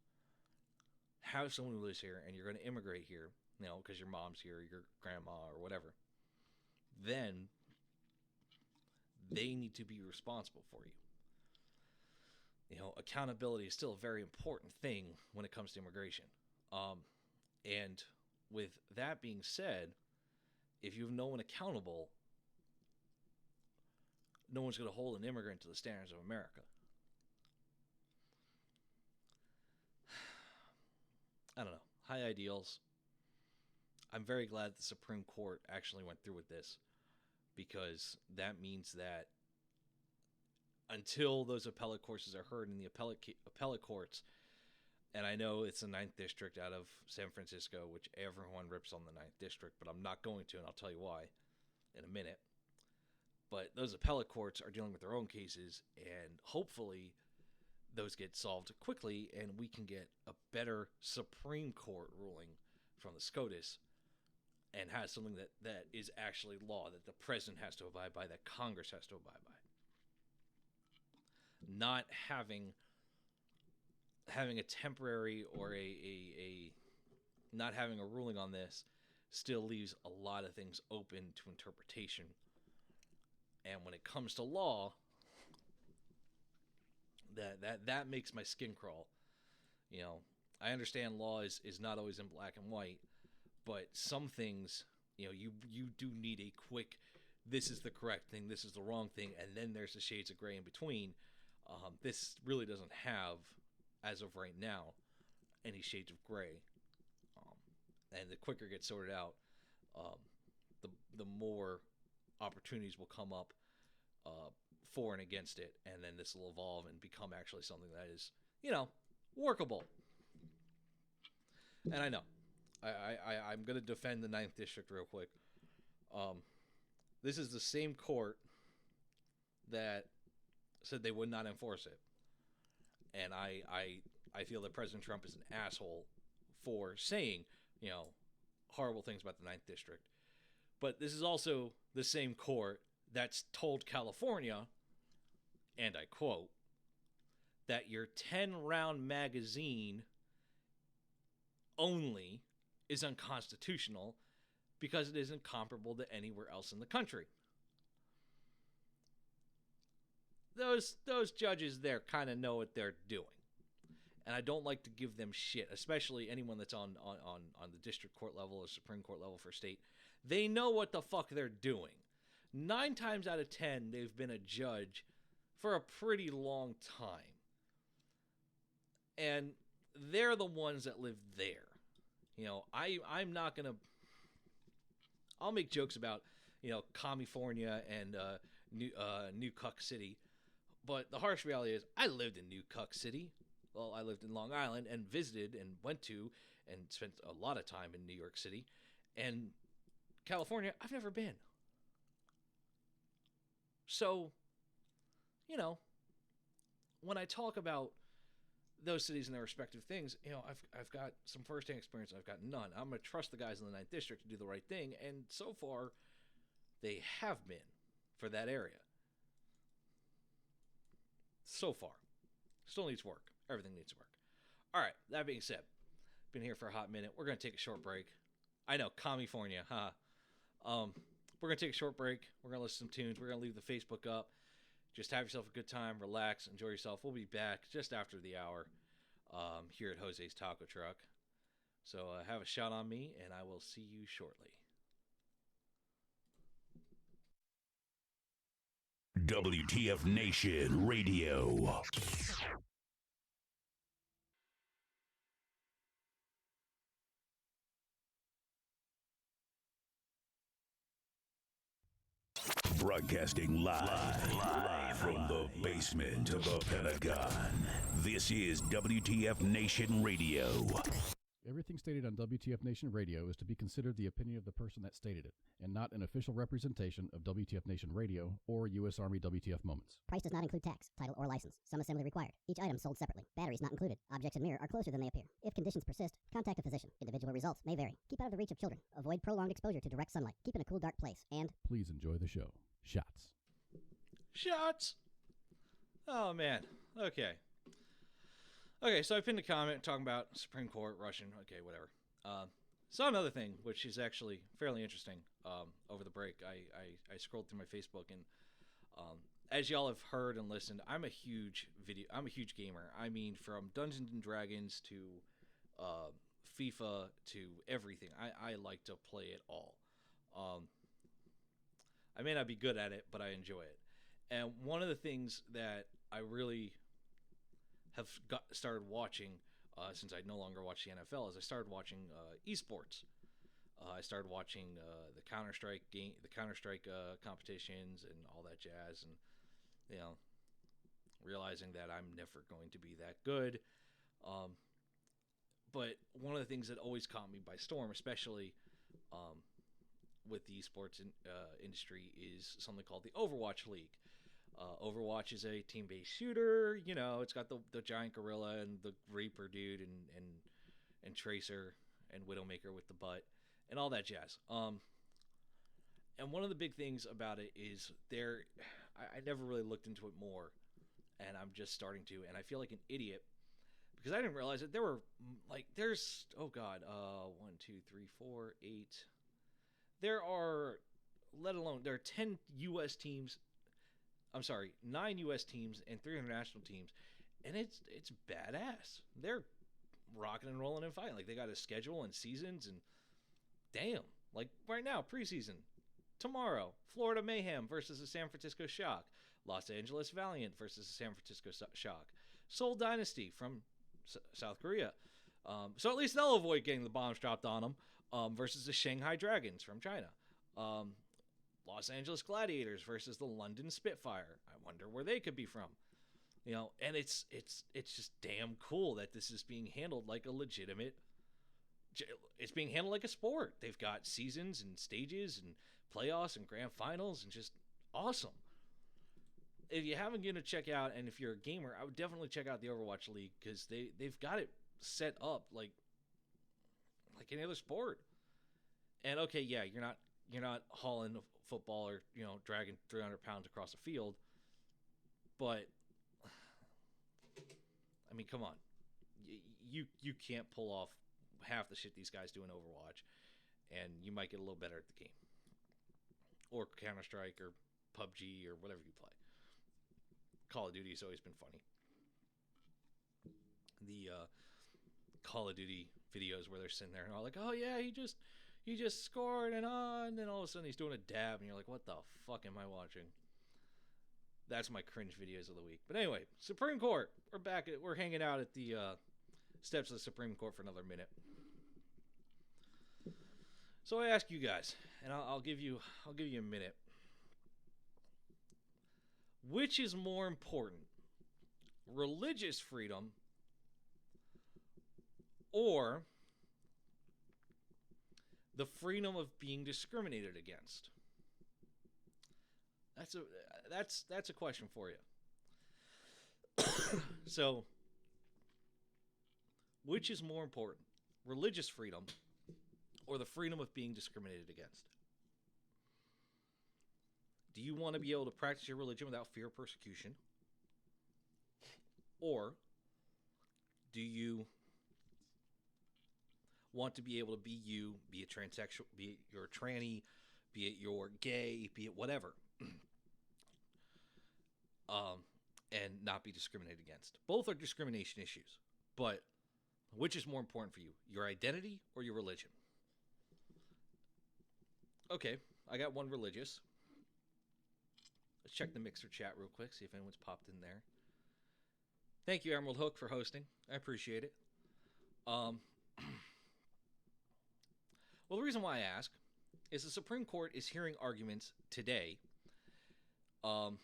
have someone who lives here and you're going to immigrate here, you know, because your mom's here, your grandma, or whatever, then they need to be responsible for you. You know, accountability is still a very important thing when it comes to immigration. And with that being said, if you have no one accountable, no one's going to hold an immigrant to the standards of America. I don't know. High ideals. I'm very glad the Supreme Court actually went through with this, because that means that until those appellate courts are heard in the appellate courts, and I know it's the 9th District out of San Francisco, which everyone rips on the 9th District, but I'm not going to, and I'll tell you why in a minute. But those appellate courts are dealing with their own cases, and hopefully those get solved quickly, and we can get a better Supreme Court ruling from the SCOTUS and has something that is actually law, that the president has to abide by, that Congress has to abide by. Not having a temporary or a not having a ruling on this still leaves a lot of things open to interpretation. And when it comes to law, that makes my skin crawl. You know, I understand law is not always in black and white, but some things, you know, you do need a quick, this is the correct thing, this is the wrong thing, and then there's the shades of gray in between. This really doesn't have, as of right now, any shades of gray. And the quicker it gets sorted out, the more opportunities will come up for and against it, and then this will evolve and become actually something that is, you know, workable. And I know, I'm going to defend the 9th District real quick. This is the same court that said they would not enforce it. And I feel that President Trump is an asshole for saying, you know, horrible things about the 9th District. But this is also the same court that's told California, and I quote, that your 10-round magazine only is unconstitutional because it isn't comparable to anywhere else in the country. Those judges there kind of know what they're doing. And I don't like to give them shit, especially anyone that's on the district court level or Supreme Court level for state. They know what the fuck they're doing. 9 times out of 10, they've been a judge for a pretty long time. And they're the ones that live there. You know, I'm not going to... I'll make jokes about, you know, California and New Cuck City. But the harsh reality is, I lived in New Cuck City. Well, I lived in Long Island and visited and went to and spent a lot of time in New York City. And California, I've never been. So, you know, when I talk about those cities and their respective things, you know, I've got some firsthand experience. I've got none. I'm going to trust the guys in the 9th District to do the right thing. And so far, they have been for that area. So far. Still needs work. Everything needs work. All right, that being said, been here for a hot minute. We're going to take a short break. I know, California, huh? We're going to take a short break. We're going to listen to some tunes. We're going to leave the Facebook up. Just have yourself a good time, relax, enjoy yourself. We'll be back just after the hour here at Jose's Taco Truck. So have a shout on me, and I will see you shortly. WTF Nation Radio. Broadcasting live from the basement of the Pentagon. This is WTF Nation Radio. Everything stated on WTF Nation Radio is to be considered the opinion of the person that stated it, and not an official representation of WTF Nation Radio or U.S. Army WTF Moments. Price does not include tax, title, or license. Some assembly required. Each item sold separately. Batteries not included. Objects in mirror are closer than they appear. If conditions persist, contact a physician. Individual results may vary. Keep out of the reach of children. Avoid prolonged exposure to direct sunlight. Keep in a cool, dark place. And Please enjoy the show. Shots. Shots! Oh, man. Okay. Okay, so I pinned a comment talking about Supreme Court, Russian, okay, whatever. Saw another thing, which is actually fairly interesting over the break. I scrolled through my Facebook, and as y'all have heard and listened, I'm a huge gamer. I mean, from Dungeons and Dragons to FIFA to everything. I like to play it all. I may not be good at it, but I enjoy it. And one of the things that I really have started watching since I no longer watch the NFL is I started watching esports. I started watching the Counter-Strike competitions and all that jazz, and realizing that I'm never going to be that good. But one of the things that always caught me by storm, especially with the esports industry, is something called the Overwatch League. Overwatch is a team-based shooter. It's got the giant gorilla and the Reaper dude and Tracer and Widowmaker with the butt and all that jazz. And one of the big things about it is I never really looked into it more, and I'm just starting to, and I feel like an idiot because I didn't realize that there's 1, 2, 3, 4, 8. There are 10 U.S. teams. I'm sorry, 9 U.S. teams and 3 international teams, and it's badass. They're rocking and rolling and fighting. Like, they got a schedule and seasons, and damn, like right now, preseason. Tomorrow, Florida Mayhem versus the San Francisco Shock. Los Angeles Valiant versus the San Francisco Shock. Seoul Dynasty from South Korea. So at least they'll avoid getting the bombs dropped on them versus the Shanghai Dragons from China. Los Angeles Gladiators versus the London Spitfire. I wonder where they could be from. And it's just damn cool that this is being handled like a legitimate. It's being handled like a sport. They've got seasons and stages and playoffs and grand finals, and just awesome. If you haven't given a check out, and if you're a gamer, I would definitely check out the Overwatch League, because they've got it set up like any other sport. And okay, yeah, you're not hauling a football or dragging 300 pounds across a field, but I mean, come on, you can't pull off half the shit these guys do in Overwatch, and you might get a little better at the game, or Counter-Strike or PUBG or whatever you play. Call of Duty has always been funny. The Call of Duty videos where they're sitting there and all like, oh yeah, he just scored, and then all of a sudden he's doing a dab, and you're like, what the fuck am I watching? That's my cringe videos of the week. But anyway, Supreme Court. We're back. We're hanging out at the steps of the Supreme Court for another minute. So I ask you guys, and I'll give you a minute. Which is more important, religious freedom or the freedom of being discriminated against? That's a question for you. So, which is more important, religious freedom or the freedom of being discriminated against? Do you want to be able to practice your religion without fear of persecution? Or do you want to be able to be you, be it transsexual, be it you're a tranny, be it you're gay, be it whatever, and not be discriminated against. Both are discrimination issues, but which is more important for you, your identity or your religion? Okay, I got one religious. Let's check the Mixer chat real quick, see if anyone's popped in there. Thank you, Emerald Hook, for hosting. I appreciate it. Well, the reason why I ask is the Supreme Court is hearing arguments today, and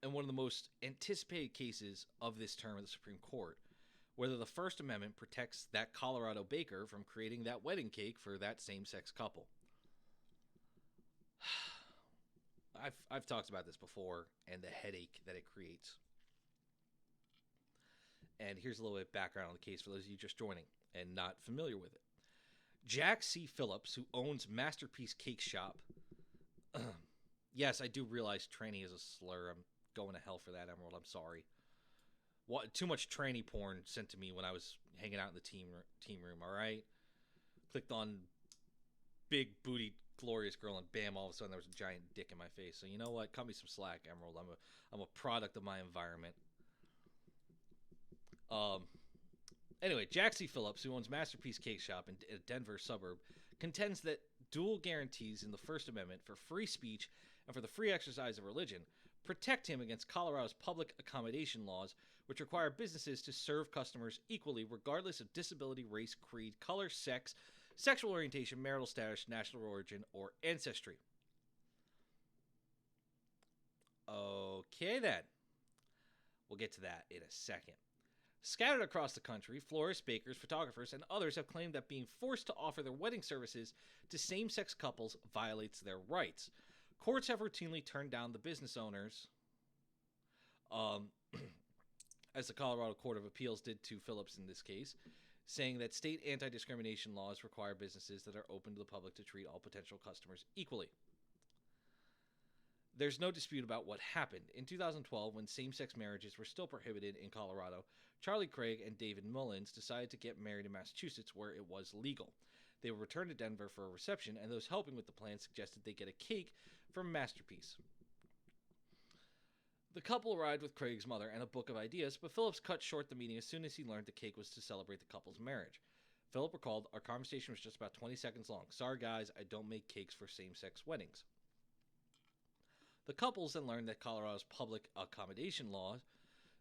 one of the most anticipated cases of this term of the Supreme Court, whether the First Amendment protects that Colorado baker from creating that wedding cake for that same-sex couple. I've talked about this before and the headache that it creates. And here's a little bit of background on the case for those of you just joining and not familiar with it. Jack C. Phillips, who owns Masterpiece Cake Shop. Yes, I do realize tranny is a slur. I'm going to hell for that, Emerald. I'm sorry. Too much tranny porn sent to me when I was hanging out in the team room, all right? Clicked on big booty glorious girl and bam, all of a sudden there was a giant dick in my face. So you know what? Cut me some slack, Emerald. I'm a product of my environment. Anyway, Jack C. Phillips, who owns Masterpiece Cake Shop in a Denver suburb, contends that dual guarantees in the First Amendment for free speech and for the free exercise of religion protect him against Colorado's public accommodation laws, which require businesses to serve customers equally regardless of disability, race, creed, color, sex, sexual orientation, marital status, national origin, or ancestry. Okay, then. We'll get to that in a second. Scattered across the country, florists, bakers, photographers, and others have claimed that being forced to offer their wedding services to same-sex couples violates their rights. Courts have routinely turned down the business owners, as the Colorado Court of Appeals did to Phillips in this case, saying that state anti-discrimination laws require businesses that are open to the public to treat all potential customers equally. There's no dispute about what happened. In 2012, when same-sex marriages were still prohibited in Colorado, Charlie Craig and David Mullins decided to get married in Massachusetts, where it was legal. They were returned to Denver for a reception, and those helping with the plan suggested they get a cake from Masterpiece. The couple arrived with Craig's mother and a book of ideas, but Phillips cut short the meeting as soon as he learned the cake was to celebrate the couple's marriage. Philip recalled, "Our conversation was just about 20 seconds long. Sorry guys, I don't make cakes for same-sex weddings." The couples then learned that Colorado's public accommodation laws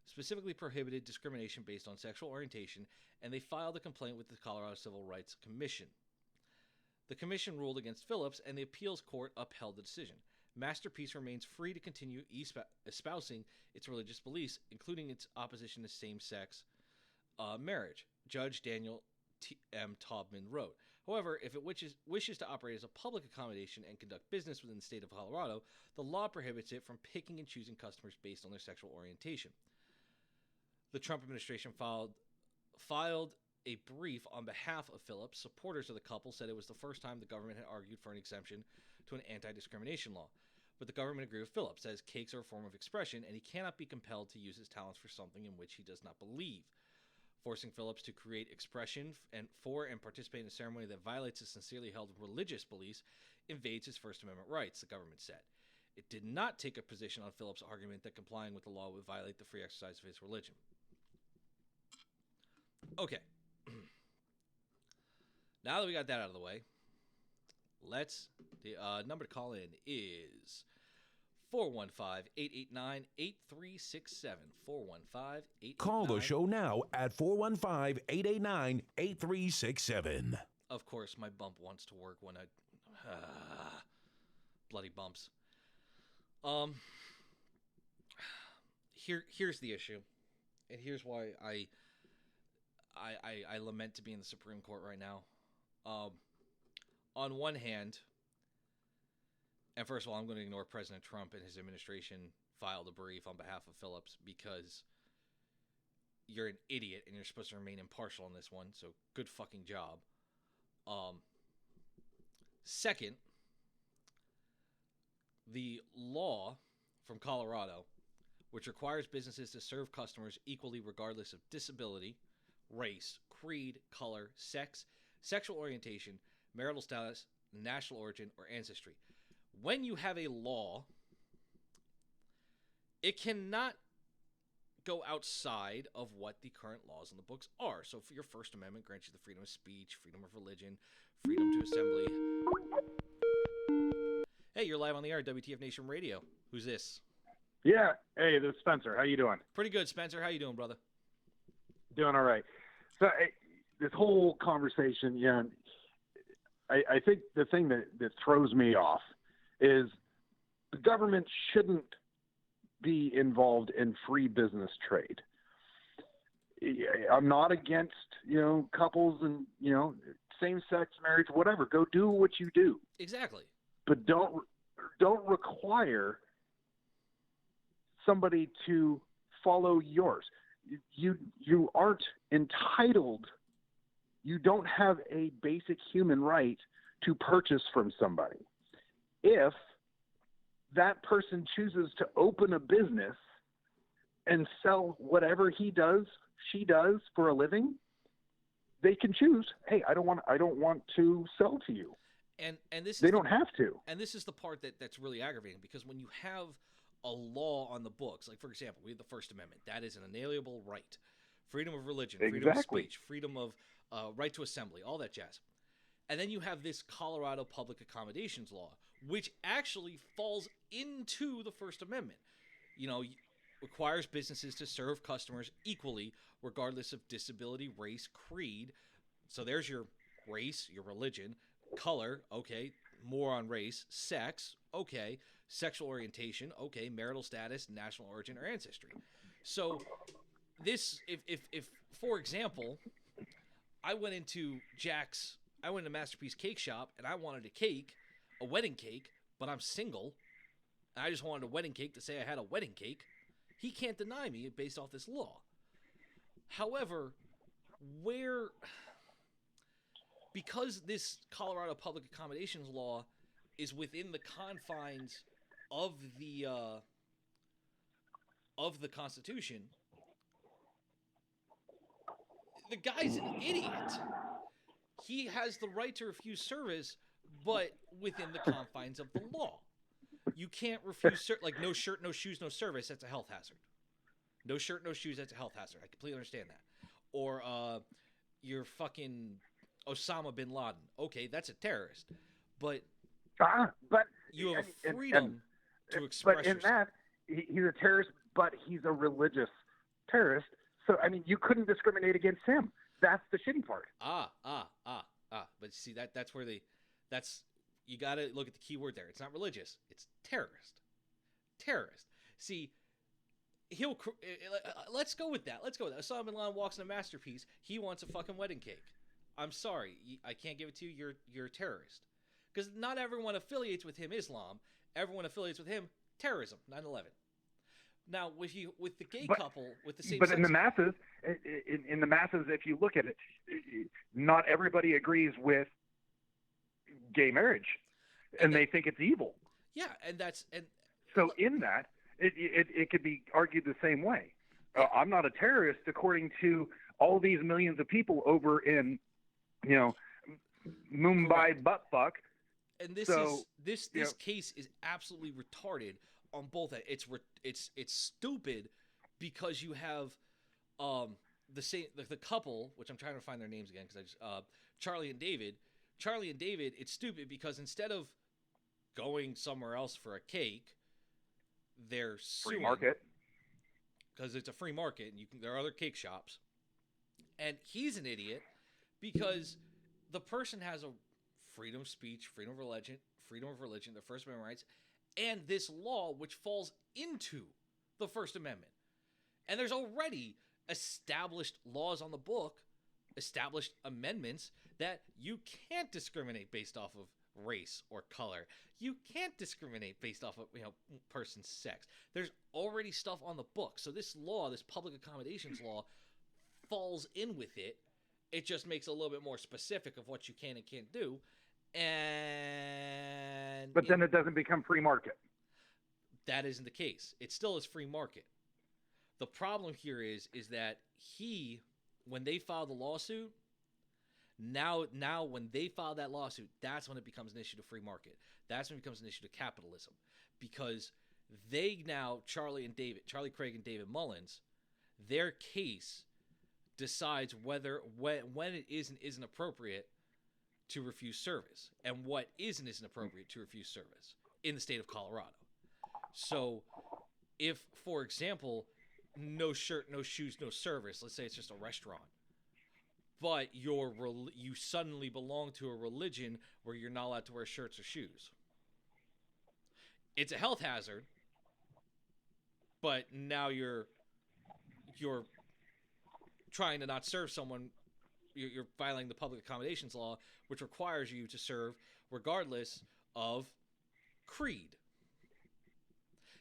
specifically prohibited discrimination based on sexual orientation, and they filed a complaint with the Colorado Civil Rights Commission. The commission ruled against Phillips, and the appeals court upheld the decision. Masterpiece remains free to continue espousing its religious beliefs, including its opposition to same-sex marriage, Judge Daniel M. Taubman wrote. However, if it wishes to operate as a public accommodation and conduct business within the state of Colorado, the law prohibits it from picking and choosing customers based on their sexual orientation. The Trump administration filed a brief on behalf of Phillips. Supporters of the couple said it was the first time the government had argued for an exemption to an anti-discrimination law. But the government agreed with Phillips, says cakes are a form of expression, and he cannot be compelled to use his talents for something in which he does not believe. Forcing Phillips to create expression and participate in a ceremony that violates his sincerely held religious beliefs invades his First Amendment rights, the government said. It did not take a position on Phillips' argument that complying with the law would violate the free exercise of his religion. Okay. Now that we got that out of the way, the number to call in is 415-889-8367. 415-889. Call the show now at 415-889-8367. Of course, my bump wants to work when I... bloody bumps. Here's the issue, and here's why I lament to be in the Supreme Court right now. On one hand, and first of all, I'm going to ignore President Trump and his administration filed a brief on behalf of Phillips because you're an idiot and you're supposed to remain impartial on this one, so good fucking job. Second, the law from Colorado, which requires businesses to serve customers equally regardless of disability, race, creed, color, sex, sexual orientation, marital status, national origin, or ancestry. When you have a law, it cannot go outside of what the current laws in the books are. So for your First Amendment grants you the freedom of speech, freedom of religion, freedom to assembly. Hey, you're live on the air at WTF Nation Radio. Who's this? Yeah. Hey, this is Spencer. How you doing? Pretty good, Spencer. How you doing, brother? Doing all right. So this whole conversation, I think the thing that throws me off is the government shouldn't be involved in free business trade. I'm not against, couples and, same-sex marriage, whatever. Go do what you do. Exactly. But don't require somebody to follow yours. You aren't entitled. You don't have a basic human right to purchase from somebody. If that person chooses to open a business and sell whatever he does, she does for a living, they can choose, hey, I don't want to sell to you. And this they don't have to. And this is the part that's really aggravating, because when you have a law on the books, like for example, we have the First Amendment, that is an inalienable right. Freedom of religion, freedom of speech, freedom of right to assembly, all that jazz. And then you have this Colorado Public Accommodations Law, which actually falls into the First Amendment. Requires businesses to serve customers equally, regardless of disability, race, creed. So there's your race, your religion, color, okay, more on race, sex, okay, sexual orientation, okay, marital status, national origin, or ancestry. So this, if for example, I went into Masterpiece Cake Shop and I wanted a wedding cake, but I'm single, and I just wanted a wedding cake to say I had a wedding cake, he can't deny me based off this law. However, because this Colorado Public Accommodations Law is within the confines of the Constitution, the guy's an idiot. He has the right to refuse service, but within the confines of the law. You can't refuse like no shirt, no shoes, no service. That's a health hazard. No shirt, no shoes. That's a health hazard. I completely understand that. Or you're fucking Osama bin Laden. Okay, that's a terrorist. But you have freedom to express But in yourself. that, he's a terrorist, but he's a religious terrorist. So, you couldn't discriminate against him. That's the shitty part. But see, that's where you got to look at the key word there. It's not religious. It's terrorist. Terrorist. See, let's go with that. Osama bin Laden walks in a Masterpiece. He wants a fucking wedding cake. I'm sorry. I can't give it to you. You're a terrorist. Because not everyone affiliates with him Islam. Everyone affiliates with him terrorism, 9/11. Now, with the gay couple, with the same. But in the masses, if you look at it, not everybody agrees with gay marriage, and they think it's evil. Yeah, so in that, it could be argued the same way. I'm not a terrorist according to all these millions of people over in, Mumbai buttfuck. And this case is absolutely retarded on both ends. It's stupid because you have the couple, which I'm trying to find their names again because Charlie and David. It's stupid because instead of going somewhere else for a cake, they're suing free market because it's a free market and there are other cake shops. And he's an idiot because the person has a freedom of speech, freedom of religion, their First Amendment rights, and this law which falls into the First Amendment. And there's already established laws on the book, established amendments that you can't discriminate based off of race or color. You can't discriminate based off of person's sex. There's already stuff on the book. So this law, this public accommodations law, falls in with it. It just makes it a little bit more specific of what you can and can't do. But then it doesn't become free market. That isn't the case. It still is free market. The problem here is that when they filed the lawsuit, Now, when they file that lawsuit, that's when it becomes an issue to free market. That's when it becomes an issue to capitalism, because they now, Charlie Craig and David Mullins, their case decides when it is and isn't appropriate to refuse service, and what is and isn't appropriate to refuse service in the state of Colorado. So, if, for example, no shirt, no shoes, no service, let's say it's just a restaurant, but you suddenly belong to a religion where you're not allowed to wear shirts or shoes. It's a health hazard, but now you're trying to not serve someone. You're violating the public accommodations law, which requires you to serve regardless of creed.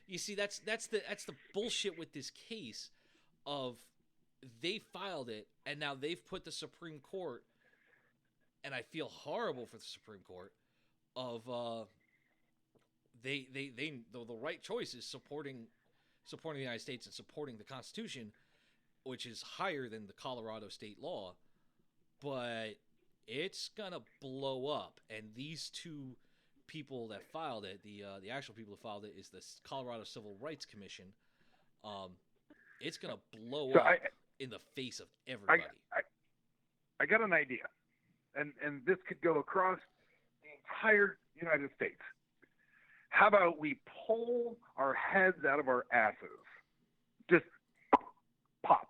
You see, that's the bullshit with this case of they filed it, and now they've put the Supreme Court, and I feel horrible for the Supreme Court, of the right choice is supporting the United States and supporting the Constitution, which is higher than the Colorado state law, but it's gonna blow up. And these two people that filed it, the actual people who filed it, is the Colorado Civil Rights Commission. It's gonna blow up in the face of everybody. I got an idea, and this could go across the entire United States. How about we pull our heads out of our asses, just pop,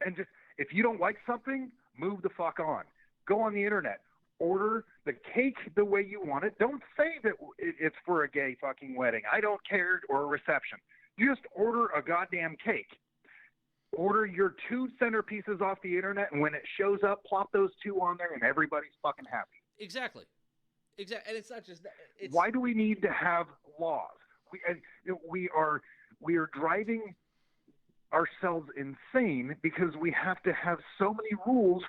and just, if you don't like something, move the fuck on. Go on the internet, order the cake the way you want it. Don't say that it's for a gay fucking wedding. I don't care, or a reception. Just order a goddamn cake. Order your 2 centerpieces off the internet, and when it shows up, plop those 2 on there, and everybody's fucking happy. Exactly. And it's not just that. Why do we need to have laws? We are driving ourselves insane because we have to have so many rules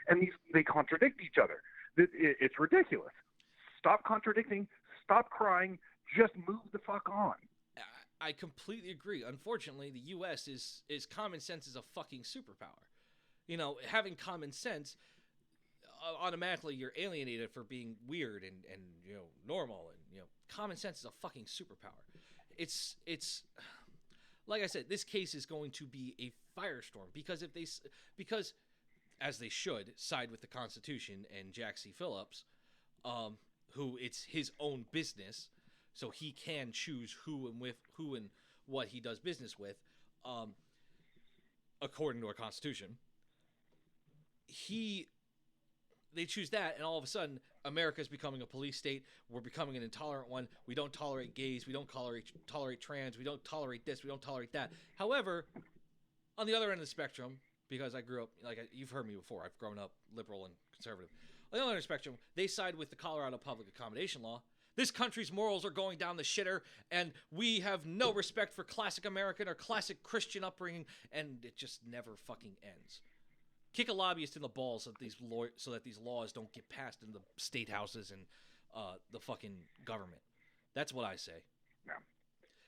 and they contradict each other. It's ridiculous. Stop contradicting. Stop crying. Just move the fuck on. I completely agree. Unfortunately, the U.S. is common sense is a fucking superpower. You know, having common sense, automatically you're alienated for being weird and normal, and common sense is a fucking superpower. It's like I said, this case is going to be a firestorm because as they should side with the Constitution and Jack C. Phillips, who it's his own business, so he can choose who and what he does business with, according to our Constitution. They choose that, and all of a sudden, America is becoming a police state. We're becoming an intolerant one. We don't tolerate gays. We don't tolerate trans. We don't tolerate this. We don't tolerate that. However, on the other end of the spectrum, because I grew up, you've heard me before, I've grown up liberal and conservative. On the other end of the spectrum, they side with the Colorado Public Accommodation Law. This country's morals are going down the shitter, and we have no respect for classic American or classic Christian upbringing, and it just never fucking ends. Kick a lobbyist in the balls so that these laws don't get passed in the state houses and the fucking government. That's what I say. Yeah.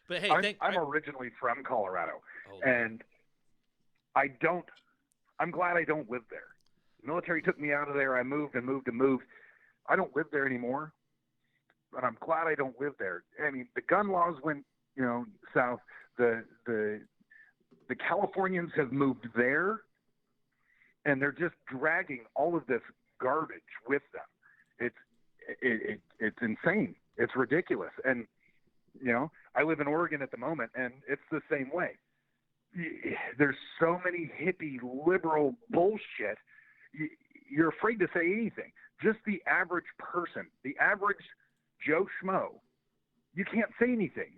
But hey, I'm originally from Colorado, and I'm glad I don't live there. The military took me out of there. I moved and moved and moved. I don't live there anymore, but I'm glad I don't live there. I mean, the gun laws went, south. The Californians have moved there, and they're just dragging all of this garbage with them. It's insane. It's ridiculous. And, I live in Oregon at the moment, and it's the same way. There's so many hippie, liberal bullshit. You're afraid to say anything. Just the average person, the average Joe Schmo, you can't say anything.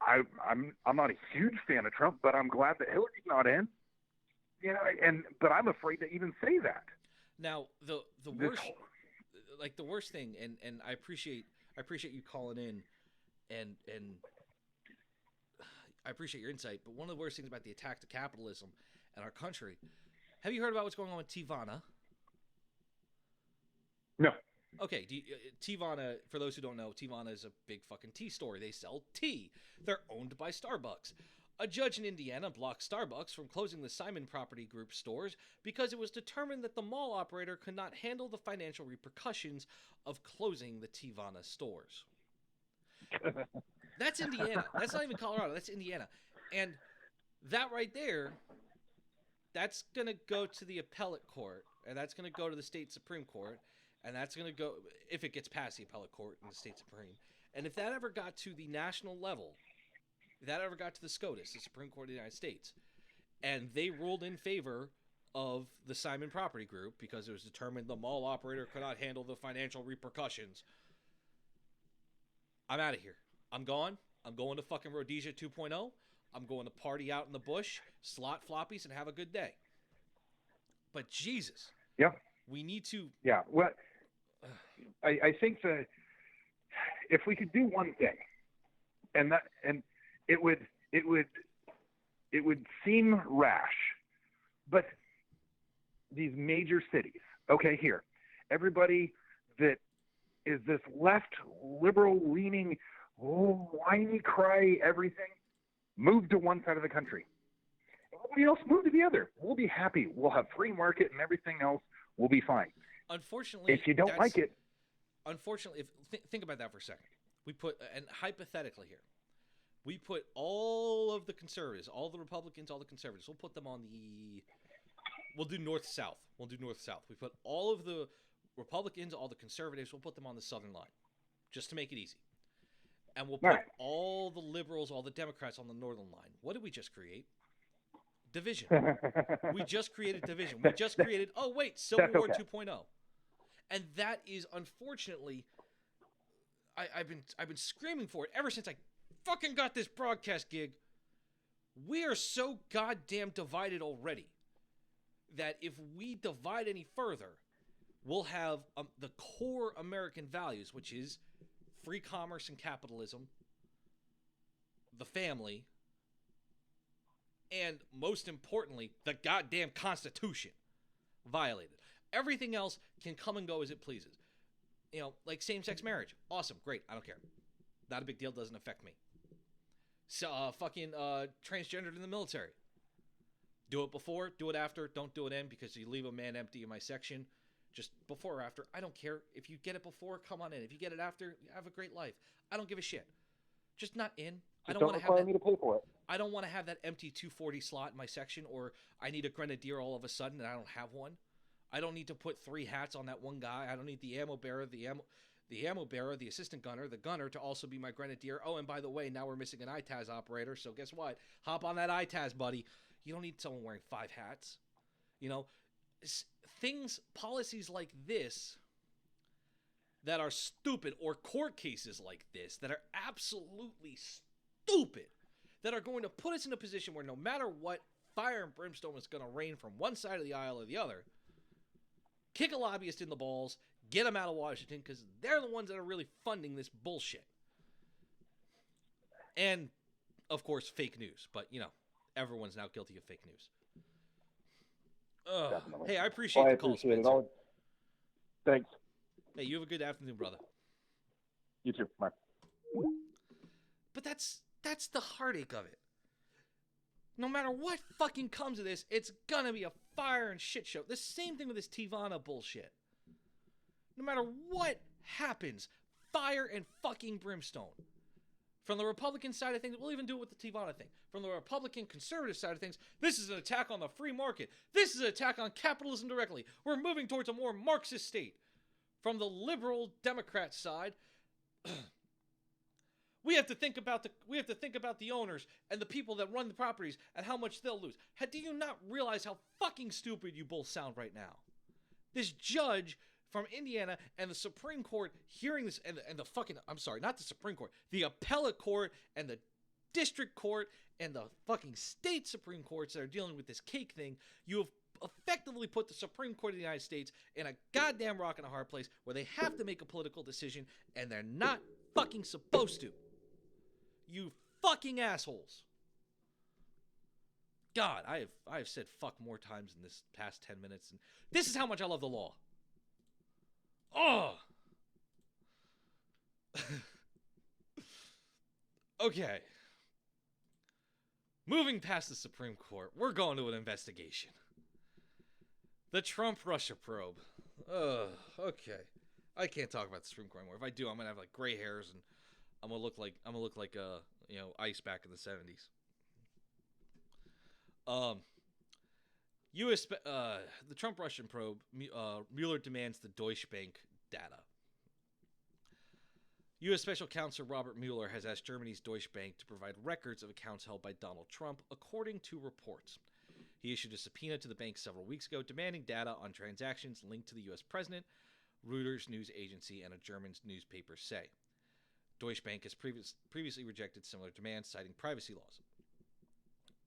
I'm not a huge fan of Trump, but I'm glad that Hillary's not in. But I'm afraid to even say that. Now, the worst thing, and I appreciate you calling in, and I appreciate your insight. But one of the worst things about the attack to capitalism and our country, have you heard about what's going on with Teavana? No. Okay, Teavana, for those who don't know, Teavana is a big fucking tea store. They sell tea. They're owned by Starbucks. A judge in Indiana blocked Starbucks from closing the Simon Property Group stores because it was determined that the mall operator could not handle the financial repercussions of closing the Teavana stores. That's Indiana. That's not even Colorado. That's Indiana. And that right there, that's going to go to the appellate court, and that's going to go to the state Supreme Court, and that's going to go, if it gets past the appellate court and the state Supreme. And if that ever got to the national level, if that ever got to the SCOTUS, the Supreme Court of the United States, and they ruled in favor of the Simon Property Group because it was determined the mall operator could not handle the financial repercussions, I'm out of here. I'm gone. I'm going to fucking Rhodesia 2.0. I'm going to party out in the bush, slot floppies, and have a good day. But Jesus. Yeah. We need to. Yeah. Well, I think that if we could do one thing, and it would seem rash, but these major cities, okay, here, everybody that is this left liberal leaning, whiny cry everything, move to one side of the country. Everybody else move to the other. We'll be happy. We'll have free market and everything else. We'll be fine. Unfortunately, if you don't like it. Unfortunately, think about that for a second. We put, and hypothetically here, we put all of the conservatives, all the Republicans, all the conservatives, we'll put them on we'll do north-south. We'll do north-south. We put all of the Republicans, all the conservatives, we'll put them on the southern line, just to make it easy. And we'll put all the liberals, all the Democrats on the northern line. What did we just create? Division. We just created division. We just created, Civil War 2.0. And that is, unfortunately, I've been screaming for it ever since I fucking got this broadcast gig. We are so goddamn divided already that if we divide any further, we'll have the core American values, which is free commerce and capitalism, the family, and most importantly, the goddamn Constitution violated. Everything else can come and go as it pleases. You know, like same-sex marriage. Awesome, great, I don't care. Not a big deal, doesn't affect me. So, transgendered in the military. Do it before, do it after, don't do it in because you leave a man empty in my section. Just before or after, I don't care. If you get it before, come on in. If you get it after, have a great life. I don't give a shit. Just not in. I don't want to have me to pay for it. I don't want to have that empty 240 slot in my section, or I need a grenadier all of a sudden and I don't have one. I don't need to put 3 hats on that one guy. I don't need the ammo bearer, the ammo bearer, the assistant gunner, the gunner to also be my grenadier. Oh, and by the way, now we're missing an ITAS operator, so guess what? Hop on that ITAS, buddy. You don't need someone wearing 5 hats. You know, policies like this that are stupid, or court cases like this that are absolutely stupid, that are going to put us in a position where no matter what, fire and brimstone is going to rain from one side of the aisle or the other. Kick a lobbyist in the balls, get them out of Washington, because they're the ones that are really funding this bullshit. And, of course, fake news. But, you know, everyone's now guilty of fake news. Hey, I appreciate the call, Spencer. Thanks. Hey, you have a good afternoon, brother. You too. Bye. But that's the heartache of it. No matter what fucking comes of this, it's gonna be a fire and shit show. The same thing with this Teavana bullshit. No matter what happens, fire and fucking brimstone. From the Republican side of things, we'll even do it with the Teavana thing. From the Republican conservative side of things, this is an attack on the free market. This is an attack on capitalism directly. We're moving towards a more Marxist state. From the liberal Democrat side, we have to think about the owners and the people that run the properties and how much they'll lose. Do you not realize how fucking stupid you both sound right now? This judge from Indiana and the Supreme Court hearing this, and the fucking, I'm sorry, not the Supreme Court, the appellate court and the district court and the fucking state Supreme Courts that are dealing with this cake thing, you have effectively put the Supreme Court of the United States in a goddamn rock and a hard place where they have to make a political decision and they're not fucking supposed to. You fucking assholes. God, I have said fuck more times in this past 10 minutes, and this is how much I love the law. Oh. Okay. Moving past the Supreme Court, we're going to an investigation. The Trump-Russia probe. Okay. I can't talk about the Supreme Court anymore. If I do, I'm gonna have like gray hairs and I'm gonna look like ice back in the 70s. The Trump-Russian probe. Mueller demands the Deutsche Bank data. U.S. Special Counsel Robert Mueller has asked Germany's Deutsche Bank to provide records of accounts held by Donald Trump, according to reports. He issued a subpoena to the bank several weeks ago, demanding data on transactions linked to the U.S. president, Reuters news agency, and a German newspaper say. Deutsche Bank has previously rejected similar demands, citing privacy laws.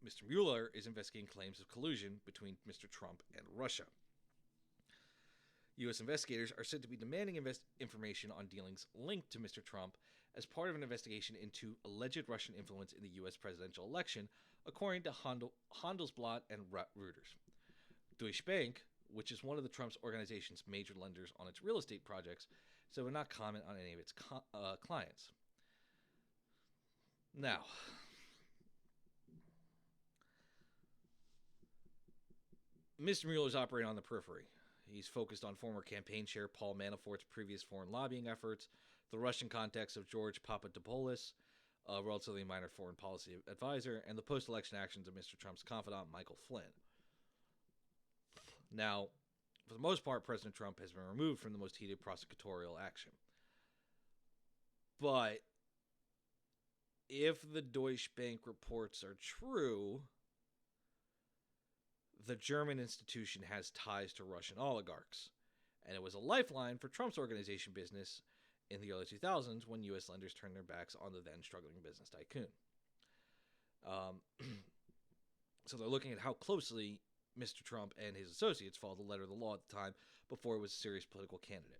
Mr. Mueller is investigating claims of collusion between Mr. Trump and Russia. U.S. investigators are said to be demanding information on dealings linked to Mr. Trump as part of an investigation into alleged Russian influence in the U.S. presidential election, according to Handelsblatt and Reuters. Deutsche Bank, which is one of the Trump's organization's major lenders on its real estate projects, so will not comment on any of its clients. Now, Mr. Mueller is operating on the periphery. He's focused on former campaign chair Paul Manafort's previous foreign lobbying efforts, the Russian contacts of George Papadopoulos, a relatively minor foreign policy advisor, and the post-election actions of Mr. Trump's confidant, Michael Flynn. Now, for the most part, President Trump has been removed from the most heated prosecutorial action. But if the Deutsche Bank reports are true, the German institution has ties to Russian oligarchs, and it was a lifeline for Trump's organization business in the early 2000s when U.S. lenders turned their backs on the then struggling business tycoon. So they're looking at how closely Mr. Trump and his associates followed the letter of the law at the time before it was a serious political candidate.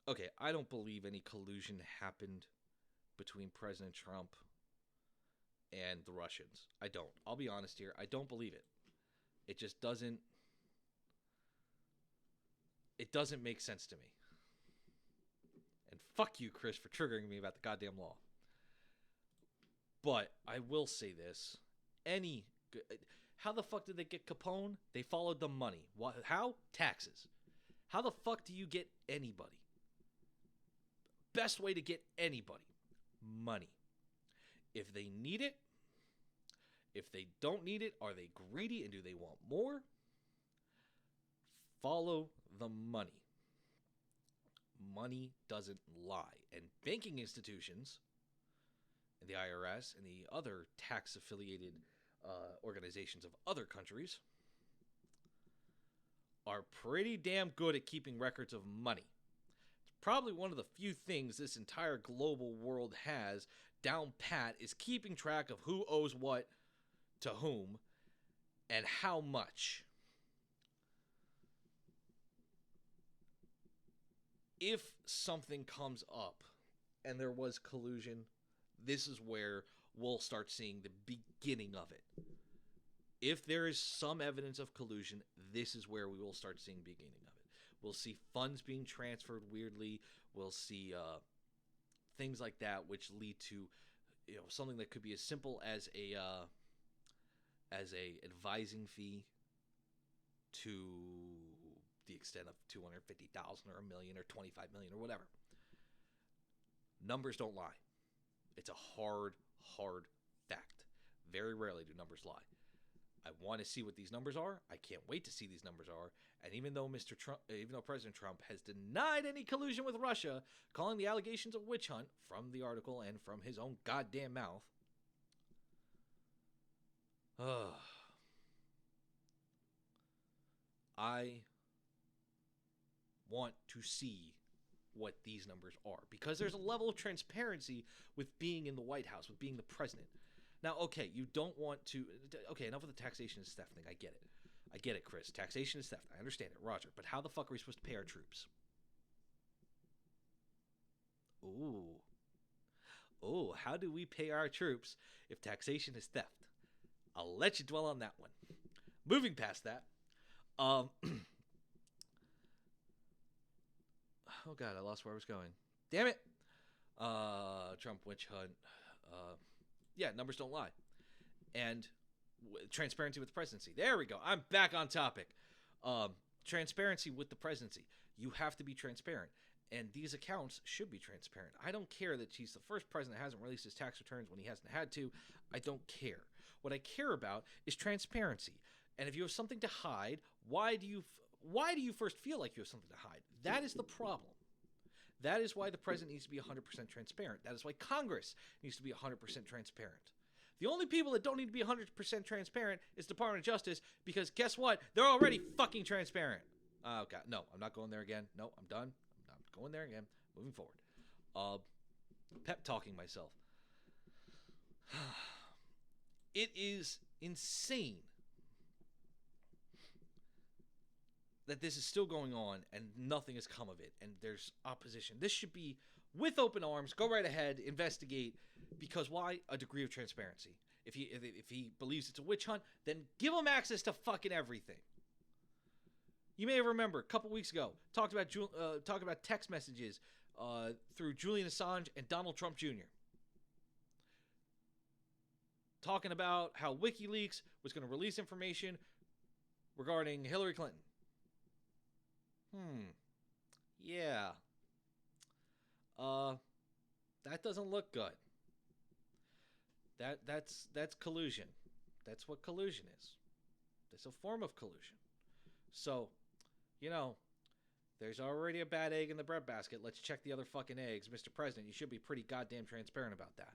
Okay, I don't believe any collusion happened between President Trump and the Russians. I don't. I'll be honest here. I don't believe it. It just doesn't make sense to me. And fuck you, Chris, for triggering me about the goddamn law. But I will say this. How the fuck did they get Capone? They followed the money. How? Taxes. How the fuck do you get anybody? Best way to get anybody. Money. If they need it, if they don't need it, are they greedy and do they want more? Follow the money. Money doesn't lie. And banking institutions, and the IRS, and the other tax-affiliated organizations of other countries are pretty damn good at keeping records of money. It's probably one of the few things this entire global world has down pat is keeping track of who owes what to whom and how much. If something comes up and there was collusion, this is where we'll start seeing the beginning of it. If there is some evidence of collusion, this is where we will start seeing the beginning of it. We'll see funds being transferred weirdly. We'll see things like that, which lead to something that could be as simple as a advising fee to the extent of $250,000 or $1 million or $25 million or whatever. Numbers don't lie. It's a hard fact. Very rarely do numbers lie. I want to see what these numbers are. I can't wait to see these numbers are. And even though President Trump has denied any collusion with Russia, calling the allegations a witch hunt from the article and from his own goddamn mouth, I want to see what these numbers are, because there's a level of transparency with being in the White House, with being the president. Now, okay, you don't want to... Okay, enough with the taxation is theft thing. I get it. I get it, Chris. Taxation is theft. I understand it, Roger. But how the fuck are we supposed to pay our troops? Ooh, how do we pay our troops if taxation is theft? I'll let you dwell on that one. Moving past that. Oh, God, I lost where I was going. Damn it. Trump witch hunt. Yeah, numbers don't lie. And transparency with the presidency. There we go. I'm back on topic. Transparency with the presidency. You have to be transparent. And these accounts should be transparent. I don't care that he's the first president that hasn't released his tax returns when he hasn't had to. I don't care. What I care about is transparency. And if you have something to hide, why do you first feel like you have something to hide? That is the problem. That is why the president needs to be 100% transparent. That is why Congress needs to be 100% transparent. The only people that don't need to be 100% transparent is the Department of Justice, because guess what? They're already fucking transparent. Oh, God. No, I'm not going there again. No, I'm done. I'm not going there again. Moving forward. Pep talking myself. It is insane that this is still going on and nothing has come of it, and there's opposition. This should be with open arms. Go right ahead, investigate, because why? A degree of transparency. If he believes it's a witch hunt, then give him access to fucking everything. You may remember a couple weeks ago talked about text messages through Julian Assange and Donald Trump Jr. talking about how WikiLeaks was going to release information regarding Hillary Clinton. Yeah. That doesn't look good. That's collusion. That's what collusion is. That's a form of collusion. So, there's already a bad egg in the bread basket. Let's check the other fucking eggs. Mr. President, you should be pretty goddamn transparent about that.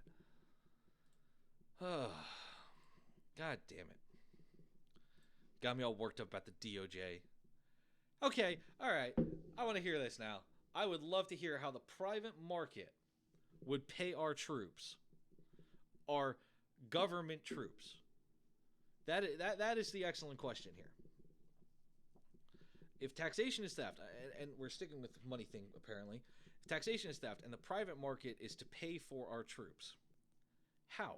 God damn it. Got me all worked up about the DOJ. Okay, all right. I want to hear this now. I would love to hear how the private market would pay our troops, our government troops. That is the excellent question here. If taxation is theft, and we're sticking with the money thing apparently, if taxation is theft and the private market is to pay for our troops, how?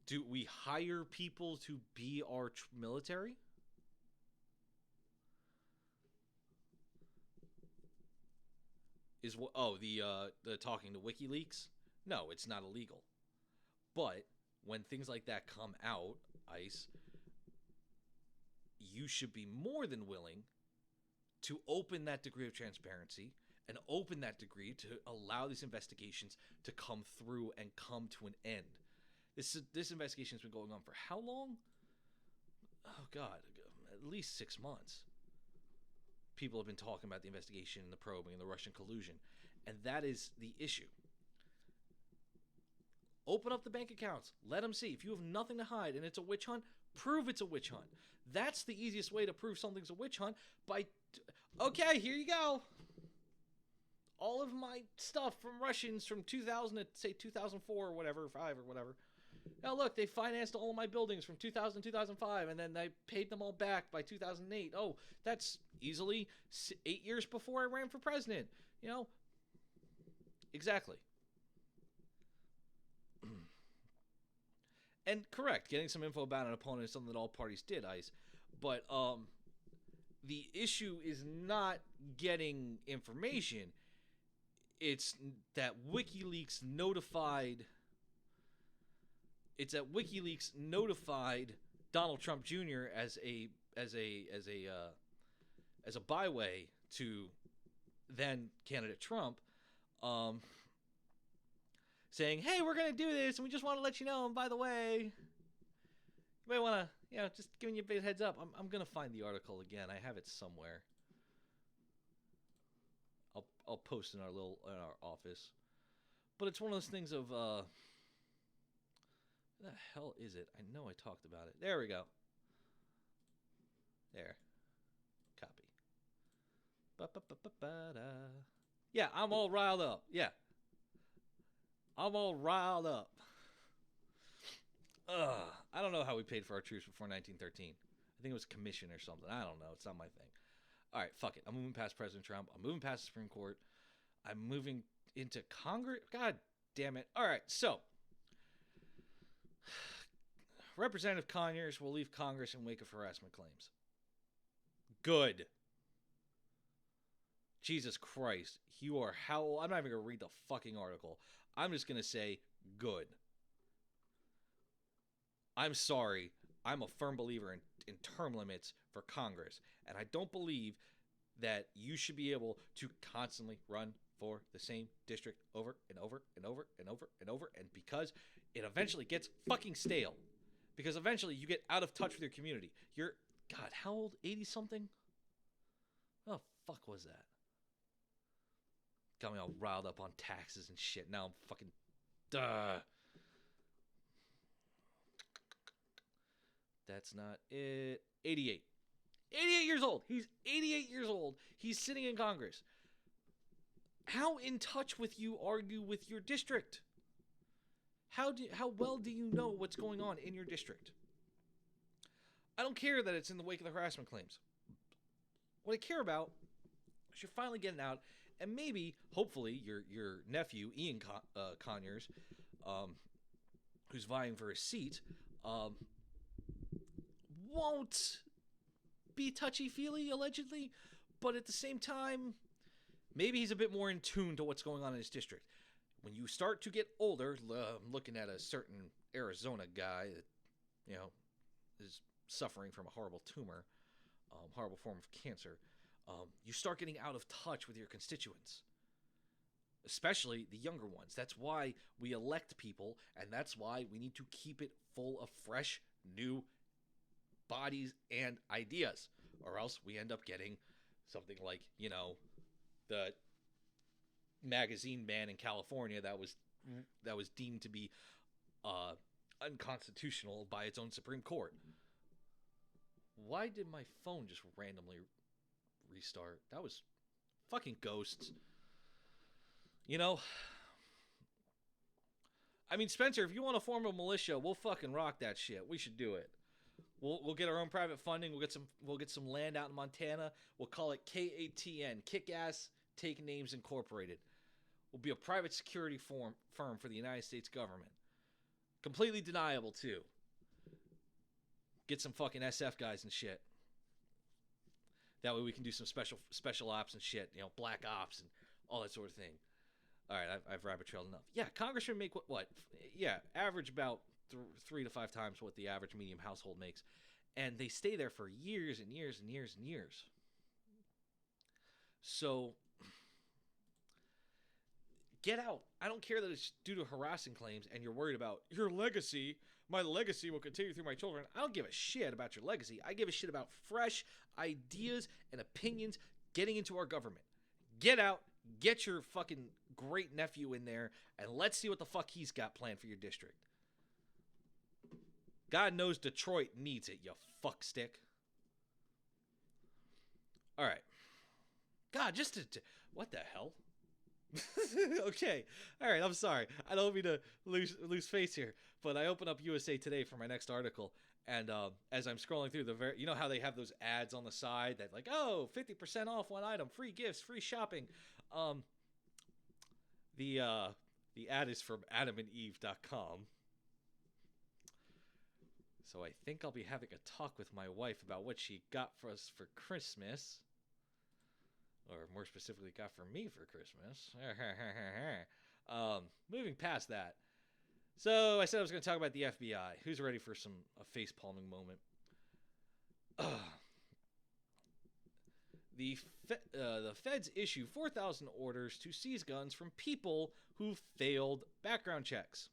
Do we hire people to be our military? The talking to WikiLeaks? No, it's not illegal. But when things like that come out, ICE, you should be more than willing to open that degree of transparency and open that degree to allow these investigations to come through and come to an end. This investigation has been going on for how long? Oh, God, at least 6 months. People have been talking about the investigation and the probing and the Russian collusion. And that is the issue. Open up the bank accounts. Let them see. If you have nothing to hide and it's a witch hunt, prove it's a witch hunt. That's the easiest way to prove something's a witch hunt. Okay, here you go. All of my stuff from Russians from 2000 to, say, 2004 or whatever, 5 or whatever. Now look, they financed all of my buildings from 2000 to 2005, and then they paid them all back by 2008. Oh, that's easily 8 years before I ran for president. Exactly. And correct, getting some info about an opponent is something that all parties did, ICE. But the issue is not getting information. It's that WikiLeaks notified Donald Trump Jr. as a byway to then candidate Trump, saying, "Hey, we're gonna do this, and we just want to let you know. And by the way, you might want to, just giving you a big heads up. I'm gonna find the article again. I have it somewhere. I'll post in our office. But it's one of those things of where the hell is it? I know I talked about it. There we go. There. Copy. Ba-ba-ba-ba-ba-da. Yeah, I'm all riled up. Yeah. I'm all riled up. I don't know how we paid for our troops before 1913. I think it was commission or something. I don't know. It's not my thing. All right, fuck it. I'm moving past President Trump. I'm moving past the Supreme Court. I'm moving into Congress. God damn it. All right, so Representative Conyers will leave Congress in wake of harassment claims. Good. Jesus Christ. You are how... I'm not even going to read the fucking article. I'm just going to say good. I'm sorry. I'm a firm believer in term limits for Congress. And I don't believe that you should be able to constantly run for the same district over and over and over and over and over. And because it eventually gets fucking stale. Because eventually you get out of touch with your community. You're... God, how old? 80-something? Oh, fuck was that? Got me all riled up on taxes and shit. Now I'm fucking... Duh. That's not it. 88. 88 years old. He's 88 years old. He's sitting in Congress. How in touch with you are you with your district? How well do you know what's going on in your district? I don't care that it's in the wake of the harassment claims. What I care about is you're finally getting out, and maybe, hopefully, your nephew, Ian Conyers, who's vying for a seat, won't be touchy-feely, allegedly, but at the same time, maybe he's a bit more in tune to what's going on in his district. When you start to get older, I'm looking at a certain Arizona guy that, you know, is suffering from a horrible tumor, horrible form of cancer, you start getting out of touch with your constituents, especially the younger ones. That's why we elect people, and that's why we need to keep it full of fresh, new bodies and ideas, or else we end up getting something like, you know, the magazine ban in California that was deemed to be unconstitutional by its own Supreme Court. Why did my phone just randomly restart? That was fucking ghosts. You know, I mean, Spencer, if you want to form a militia, we'll fucking rock that shit. We should do it. We'll get our own private funding. We'll get some land out in Montana. We'll call it KATN, Kick Ass Take Names Incorporated. We'll be a private security firm for the United States government. Completely deniable too. Get some fucking SF guys and shit. That way we can do some special ops and shit. You know, black ops and all that sort of thing. All right, I've rabbit trailed enough. Yeah, congressmen make what? Yeah, average about 3 to 5 times what the average medium household makes. And they stay there for years and years and years and years. So, get out. I don't care that it's due to harassing claims and you're worried about your legacy. My legacy will continue through my children. I don't give a shit about your legacy. I give a shit about fresh ideas and opinions getting into our government. Get out. Get your fucking great nephew in there and let's see what the fuck he's got planned for your district. God knows Detroit needs it, you fuckstick. All right. God, just to what the hell? Okay. All right, I'm sorry. I don't mean to lose face here, but I open up USA Today for my next article, and as I'm scrolling through you know how they have those ads on the side that like, oh, 50% off one item, free gifts, free shopping. The ad is from adamandeve.com. So I think I'll be having a talk with my wife about what she got for us for Christmas. Or more specifically, got for me for Christmas. Moving past that. So I said I was going to talk about the FBI. Who's ready for a face-palming moment? The feds issue 4,000 orders to seize guns from people who failed background checks.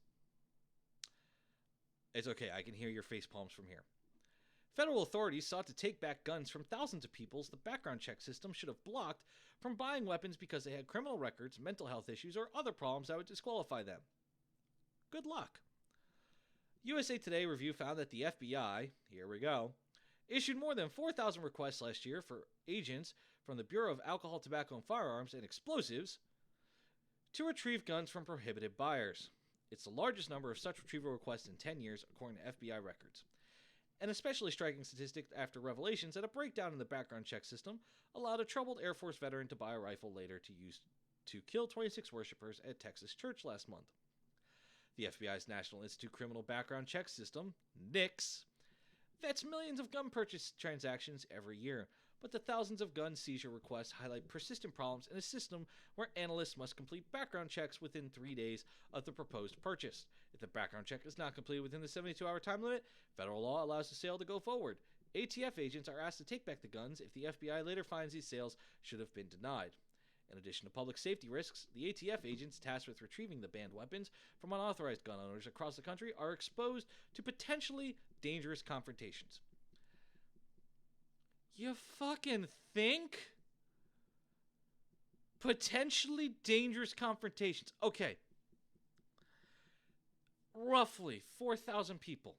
It's okay, I can hear your face palms from here. Federal authorities sought to take back guns from thousands of people the background check system should have blocked from buying weapons because they had criminal records, mental health issues, or other problems that would disqualify them. Good luck. USA Today review found that the FBI, here we go, issued more than 4,000 requests last year for agents from the Bureau of Alcohol, Tobacco, and Firearms and Explosives to retrieve guns from prohibited buyers. It's the largest number of such retrieval requests in 10 years, according to FBI records. An especially striking statistic after revelations that a breakdown in the background check system allowed a troubled Air Force veteran to buy a rifle later to use to kill 26 worshippers at Texas church last month. The FBI's National Institute Criminal Background Check System, NICS, vets millions of gun purchase transactions every year, but the thousands of gun seizure requests highlight persistent problems in a system where analysts must complete background checks within 3 days of the proposed purchase. If the background check is not completed within the 72-hour time limit, federal law allows the sale to go forward. ATF agents are asked to take back the guns if the FBI later finds these sales should have been denied. In addition to public safety risks, the ATF agents tasked with retrieving the banned weapons from unauthorized gun owners across the country are exposed to potentially dangerous confrontations. You fucking think? Potentially dangerous confrontations. Okay. Roughly 4,000 people.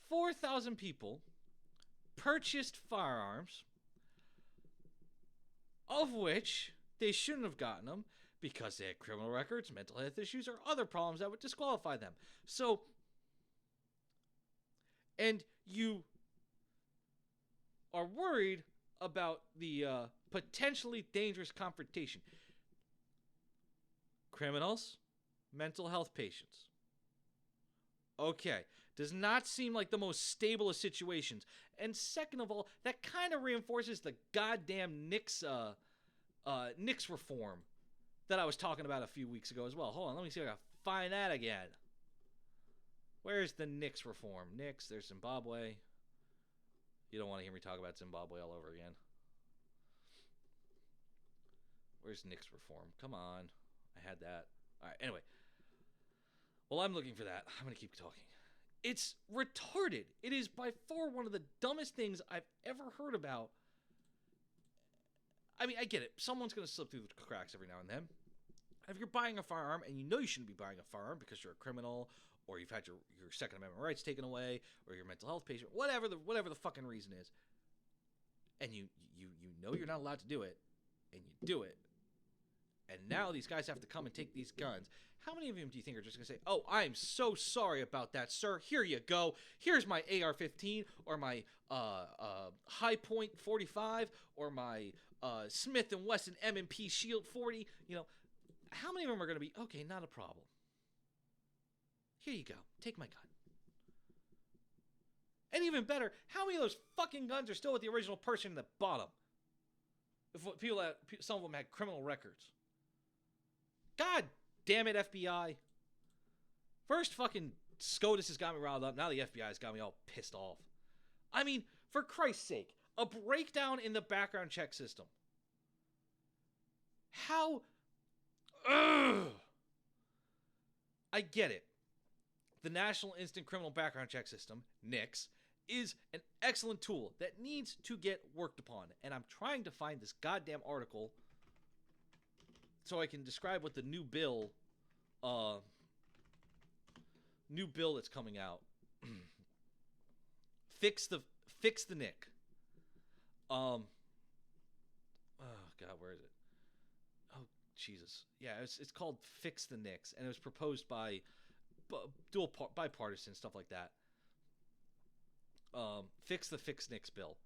4,000 people purchased firearms, of which they shouldn't have gotten them because they had criminal records, mental health issues, or other problems that would disqualify them. So, and you are worried about the potentially dangerous confrontation. Criminals, mental health patients. Okay, does not seem like the most stable of situations. And second of all, that kind of reinforces the goddamn NICS reform that I was talking about a few weeks ago as well. Hold on, let me see if I can find that again. Where's the NICS reform? NICS, there's Zimbabwe. You don't want to hear me talk about Zimbabwe all over again. Where's NICS reform? Come on. I had that. All right, anyway. While I'm looking for that, I'm going to keep talking. It's retarded. It is by far one of the dumbest things I've ever heard about. I mean, I get it. Someone's going to slip through the cracks every now and then. If you're buying a firearm and you know you shouldn't be buying a firearm because you're a criminal or you've had your Second Amendment rights taken away or you're a mental health patient, whatever the fucking reason is, and you know you're not allowed to do it, and you do it, and now these guys have to come and take these guns. How many of them do you think are just going to say, oh, I'm so sorry about that, sir. Here you go. Here's my AR-15 or my High Point 45 or my Smith & Wesson M&P Shield 40. You know, how many of them are going to be, okay, not a problem. Here you go. Take my gun. And even better, how many of those fucking guns are still with the original person that bought them? Some of them had criminal records. God damn it, FBI. First fucking SCOTUS has got me riled up. Now the FBI has got me all pissed off. I mean, for Christ's sake, a breakdown in the background check system. How? Ugh. I get it. The National Instant Criminal Background Check System, NICS, is an excellent tool that needs to get worked upon. And I'm trying to find this goddamn article so I can describe what the new bill that's coming out. Fix the NIC. Oh God, where is it? Oh Jesus, yeah, it's called Fix the NICS, and it was proposed by bipartisan stuff like that. Fix NICS bill,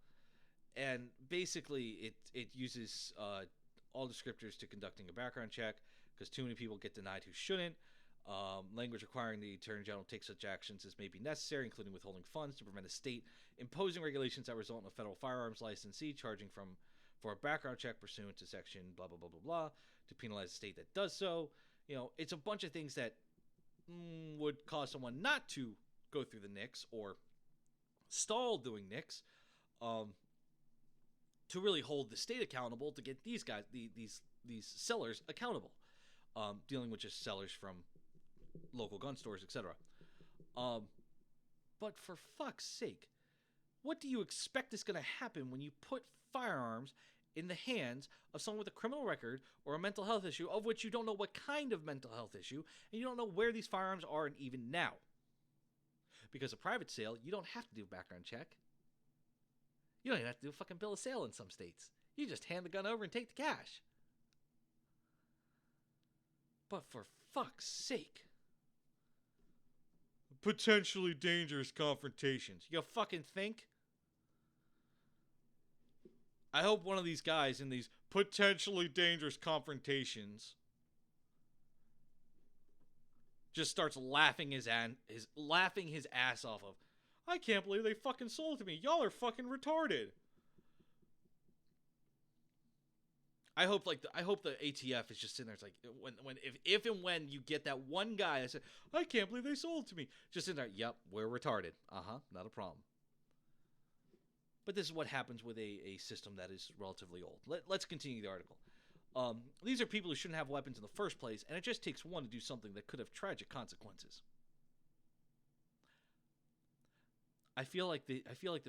and basically it uses all descriptors to conducting a background check because too many people get denied who shouldn't. Language requiring the Attorney General to take such actions as may be necessary, including withholding funds to prevent a state imposing regulations that result in a federal firearms licensee charging for a background check pursuant to section blah, blah, blah, blah, blah, to penalize a state that does so. You know, it's a bunch of things that would cause someone not to go through the NICS or stall doing NICS to really hold the state accountable to get these guys, these sellers accountable, dealing with just sellers from local gun stores, etc. But for fuck's sake, what do you expect is going to happen when you put firearms in the hands of someone with a criminal record or a mental health issue, of which you don't know what kind of mental health issue, and you don't know where these firearms are and even now? Because a private sale, you don't have to do a background check. You don't even have to do a fucking bill of sale in some states. You just hand the gun over and take the cash. But for fuck's sake. Potentially dangerous confrontations. You fucking think? I hope one of these guys in these potentially dangerous confrontations just starts laughing his ass off of, I can't believe they fucking sold it to me. Y'all are fucking retarded. I hope the ATF is just sitting there. It's like if and when you get that one guy, I said, I can't believe they sold to me. Just in there. Yep, we're retarded. Not a problem. But this is what happens with a system that is relatively old. Let's continue the article. These are people who shouldn't have weapons in the first place, and it just takes one to do something that could have tragic consequences. I feel like the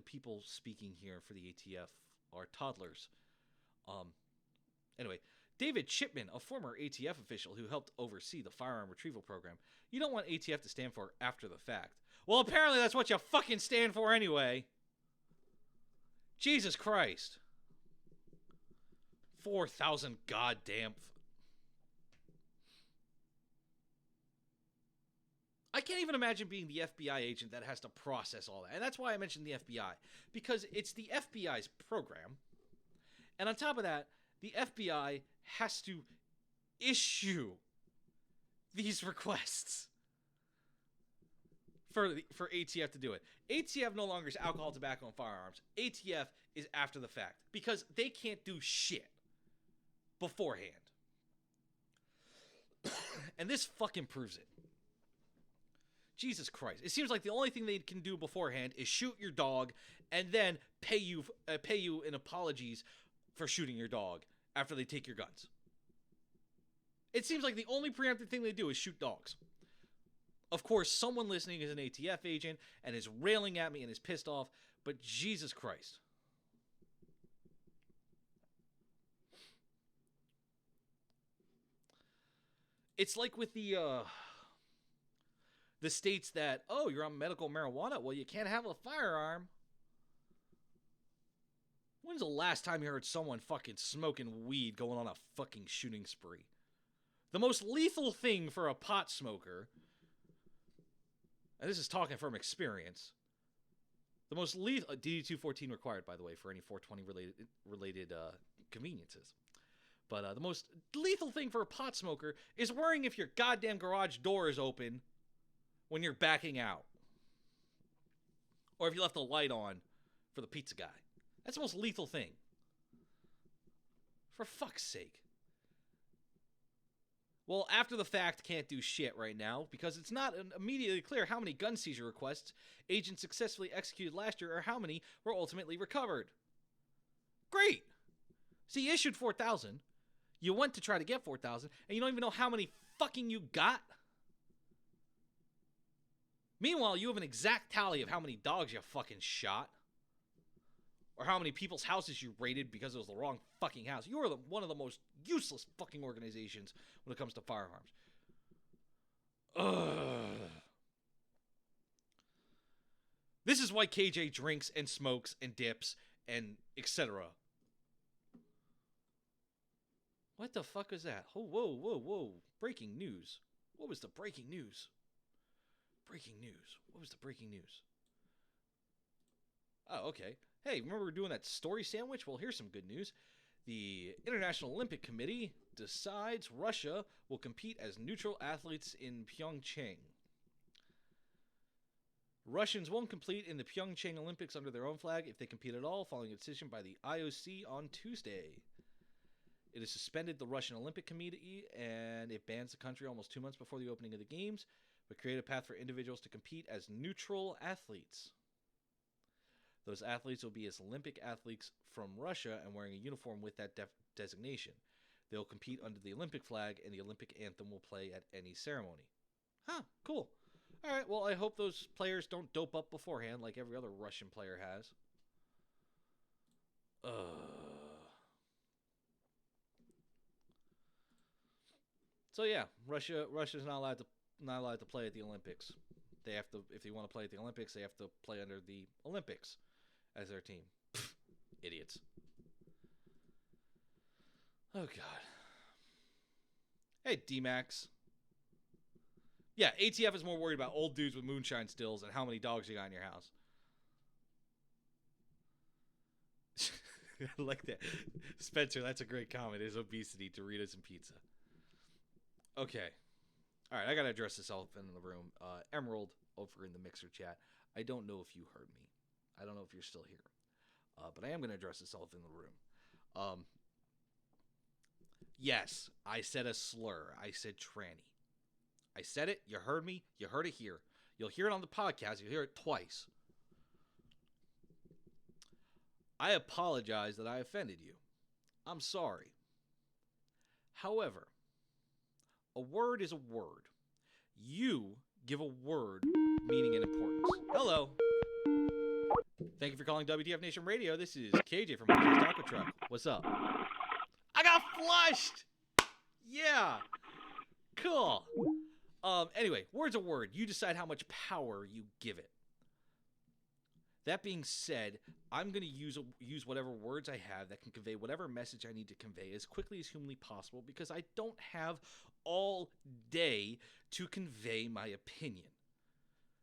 people speaking here for the ATF are toddlers. Anyway, David Chipman, a former ATF official who helped oversee the firearm retrieval program. You don't want ATF to stand for after the fact. Well, apparently that's what you fucking stand for anyway. Jesus Christ. 4,000 goddamn... I can't even imagine being the FBI agent that has to process all that. And that's why I mentioned the FBI. Because it's the FBI's program. And on top of that, the FBI has to issue these requests for ATF to do it. ATF no longer is alcohol, tobacco, and firearms. ATF is after the fact. Because they can't do shit beforehand. And this fucking proves it. Jesus Christ. It seems like the only thing they can do beforehand is shoot your dog and then pay you in apologies for shooting your dog after they take your guns. It seems like the only preemptive thing they do is shoot dogs. Of course, someone listening is an ATF agent and is railing at me and is pissed off, but Jesus Christ. It's like with the states that, oh, you're on medical marijuana, well, you can't have a firearm. When's the last time you heard someone fucking smoking weed going on a fucking shooting spree? The most lethal thing for a pot smoker, and this is talking from experience, the most lethal, DD-214 required, by the way, for any 420 related conveniences. But the most lethal thing for a pot smoker is worrying if your goddamn garage door is open when you're backing out. Or if you left the light on for the pizza guy. That's the most lethal thing. For fuck's sake. Well, after the fact can't do shit right now because it's not immediately clear how many gun seizure requests agents successfully executed last year or how many were ultimately recovered. Great! See, you issued 4,000. You went to try to get 4,000, and you don't even know how many fucking you got. Meanwhile, you have an exact tally of how many dogs you fucking shot. Or how many people's houses you raided because it was the wrong fucking house. You are one of the most useless fucking organizations when it comes to firearms. Ugh. This is why KJ drinks and smokes and dips and etc. What the fuck is that? Oh, whoa, whoa, whoa. Breaking news. What was the breaking news? Breaking news. What was the breaking news? Oh, okay. Hey, remember we were doing that story sandwich? Well, here's some good news. The International Olympic Committee decides Russia will compete as neutral athletes in Pyeongchang. Russians won't compete in the Pyeongchang Olympics under their own flag if they compete at all, following a decision by the IOC on Tuesday. It has suspended the Russian Olympic Committee, and it bans the country almost 2 months before the opening of the Games, but create a path for individuals to compete as neutral athletes. Those athletes will be as Olympic athletes from Russia and wearing a uniform with that designation. They'll compete under the Olympic flag, and the Olympic anthem will play at any ceremony. Huh, cool. All right, well, I hope those players don't dope up beforehand like every other Russian player has. So yeah, Russia's not allowed to play at the Olympics. They have to, if they want to play at the Olympics, they have to play under the Olympics as their team. Idiots. Oh god. Hey, D-Max. Yeah, ATF is more worried about old dudes with moonshine stills and how many dogs you got in your house. I like that. Spencer, that's a great comment. Is obesity, Doritos, and pizza. Okay. All right, I got to address this elephant in the room. Emerald over in the Mixer chat. I don't know if you heard me. I don't know if you're still here. But I am going to address this elephant in the room. Yes, I said a slur. I said tranny. I said it. You heard me. You heard it here. You'll hear it on the podcast. You'll hear it twice. I apologize that I offended you. I'm sorry. However, a word is a word. You give a word meaning and importance. Hello. Thank you for calling WTF Nation Radio. This is KJ from Mose's Taco Truck. What's up? I got flushed! Yeah. Cool. Anyway, word's a word. You decide how much power you give it. That being said, I'm going to use whatever words I have that can convey whatever message I need to convey as quickly as humanly possible because I don't have all day to convey my opinion.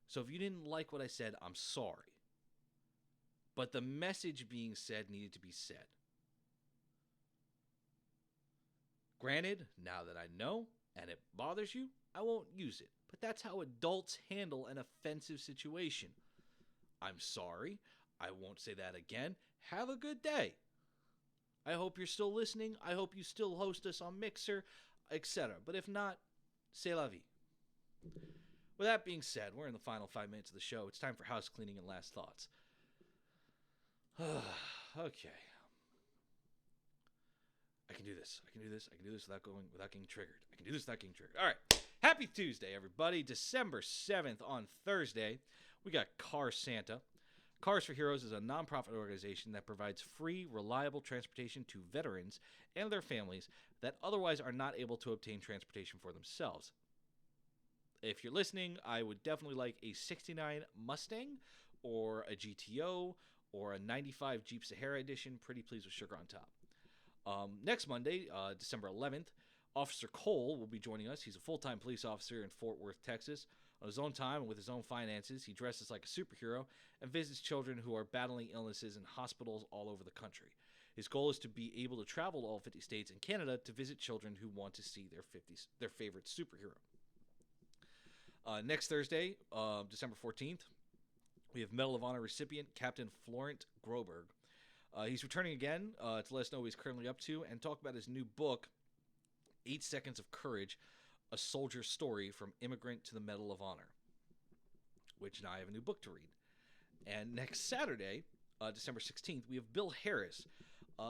So if you didn't like what I said, I'm sorry. But the message being said needed to be said. Granted, now that I know and it bothers you, I won't use it. But that's how adults handle an offensive situation. I'm sorry. I won't say that again. Have a good day. I hope you're still listening. I hope you still host us on Mixer, etc. But if not, c'est la vie. With that being said, we're in the final 5 minutes of the show. It's time for house cleaning and last thoughts. Okay. I can do this. I can do this. I can do this without getting triggered. I can do this without getting triggered. All right. Happy Tuesday, everybody. December 7th on Thursday. We got Car Santa. Cars for Heroes is a nonprofit organization that provides free, reliable transportation to veterans and their families that otherwise are not able to obtain transportation for themselves. If you're listening, I would definitely like a 69 Mustang or a GTO or a 95 Jeep Sahara Edition, pretty please with sugar on top. Next Monday, December 11th, Officer Cole will be joining us. He's a full-time police officer in Fort Worth, Texas. On his own time and with his own finances, he dresses like a superhero and visits children who are battling illnesses in hospitals all over the country. His goal is to be able to travel to all 50 states and Canada to visit children who want to see their favorite superhero. Next Thursday, December 14th, we have Medal of Honor recipient Captain Florent Groberg. He's returning again to let us know what he's currently up to and talk about his new book, 8 Seconds of Courage, A Soldier's Story from Immigrant to the Medal of Honor, which now I have a new book to read. And next Saturday, December 16th, we have Bill Harris.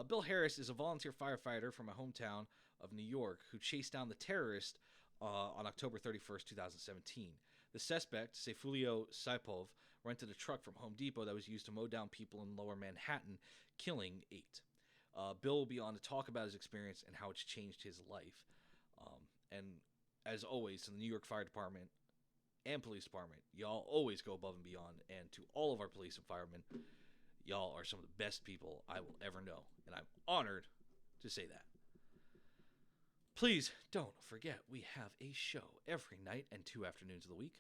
Bill Harris is a volunteer firefighter from my hometown of New York who chased down the terrorist on October 31st, 2017. The suspect, Seyfulio Saipov, rented a truck from Home Depot that was used to mow down people in lower Manhattan, killing 8. Bill will be on to talk about his experience and how it's changed his life. And as always, to the New York Fire Department and Police Department, y'all always go above and beyond. And to all of our police and firemen, y'all are some of the best people I will ever know. And I'm honored to say that. Please don't forget, we have a show every night and 2 afternoons of the week.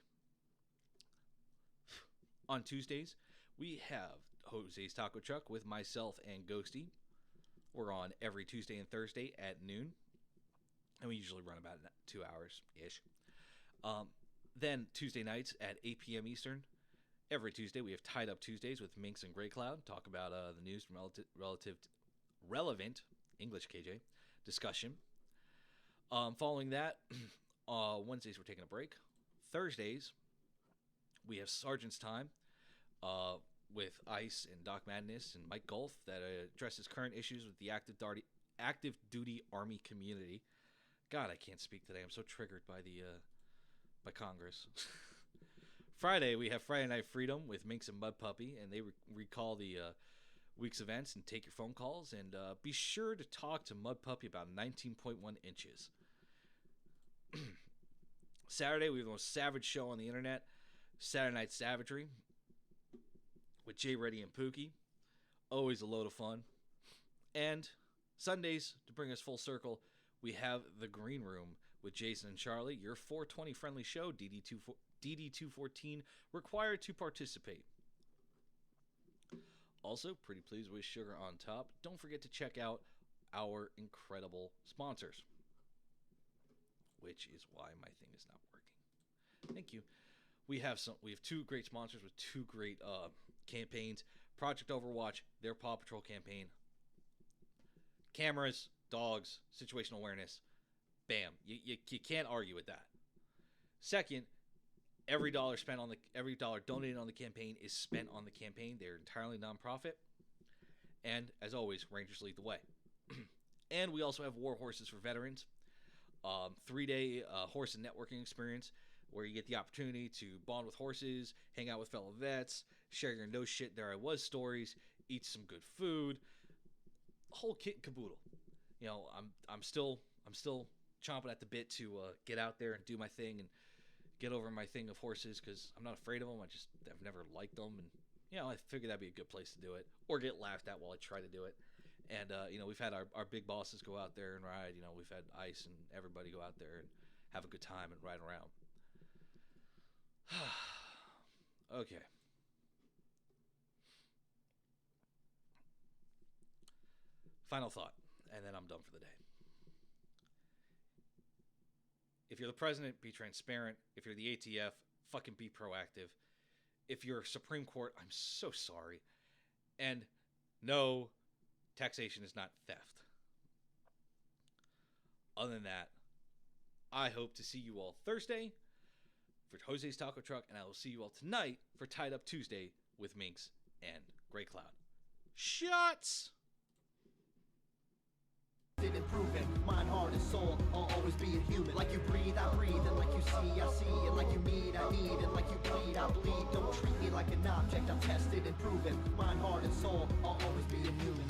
On Tuesdays, we have Jose's Taco Truck with myself and Ghosty. We're on every Tuesday and Thursday at noon. And we usually run about 2 hours-ish. Then Tuesday nights at 8 p.m. Eastern. Every Tuesday, we have Tied Up Tuesdays with Minx and Grey Cloud. Talk about the news from relevant English KJ discussion. Following that, Wednesdays we're taking a break. Thursdays, we have Sergeant's Time with Ice and Doc Madness and Mike Golf that addresses current issues with the active duty Army community. God, I can't speak today. I'm so triggered by by Congress. Friday, we have Friday Night Freedom with Minx and Mud Puppy, and they recall the week's events and take your phone calls. And be sure to talk to Mud Puppy about 19.1 inches. Saturday, we have the most savage show on the internet, Saturday Night Savagery, with Jay Reddy and Pookie. Always a load of fun. And Sundays, to bring us full circle, we have The Green Room with Jason and Charlie, your 420 friendly show, DD214, required to participate. Also, pretty pleased with sugar on top. Don't forget to check out our incredible sponsors, which is why my thing is not working. Thank you. We have 2 great sponsors with 2 great campaigns. Project Overwatch, their Paw Patrol campaign. Cameras, dogs, situational awareness. Bam. You can't argue with that. Second, every dollar donated on the campaign is spent on the campaign. They're entirely nonprofit. And as always, Rangers lead the way. And we also have War Horses for Veterans, 3-day horse and networking experience where you get the opportunity to bond with horses, hang out with fellow vets, share your no shit there I was stories, eat some good food, whole kit and caboodle. You know, I'm still chomping at the bit to get out there and do my thing and get over my thing of horses because I'm not afraid of them. I've never liked them, and you know, I figured that'd be a good place to do it or get laughed at while I try to do it. And, you know, we've had our big bosses go out there and ride. You know, we've had Ice and everybody go out there and have a good time and ride around. Okay. Final thought, and then I'm done for the day. If you're the president, be transparent. If you're the ATF, fucking be proactive. If you're Supreme Court, I'm so sorry. And no, taxation is not theft. Other than that, I hope to see you all Thursday for Jose's Taco Truck, and I will see you all tonight for Tied Up Tuesday with Minx and Grey Cloud. Shots! And proven, mind, heart, and soul, I'll always be a human. Like you breathe, I breathe, and like you see, I see, and like you need, I need, and like you bleed, I bleed. Don't treat me like an object, I'm tested and proven. Mind, heart, and soul, I'll always be a human.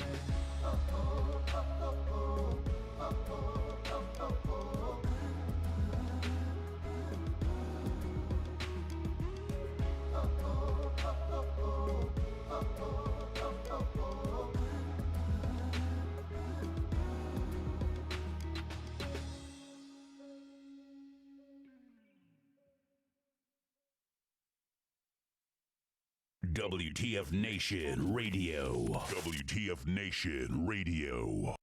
WTF Nation Radio. WTF Nation Radio.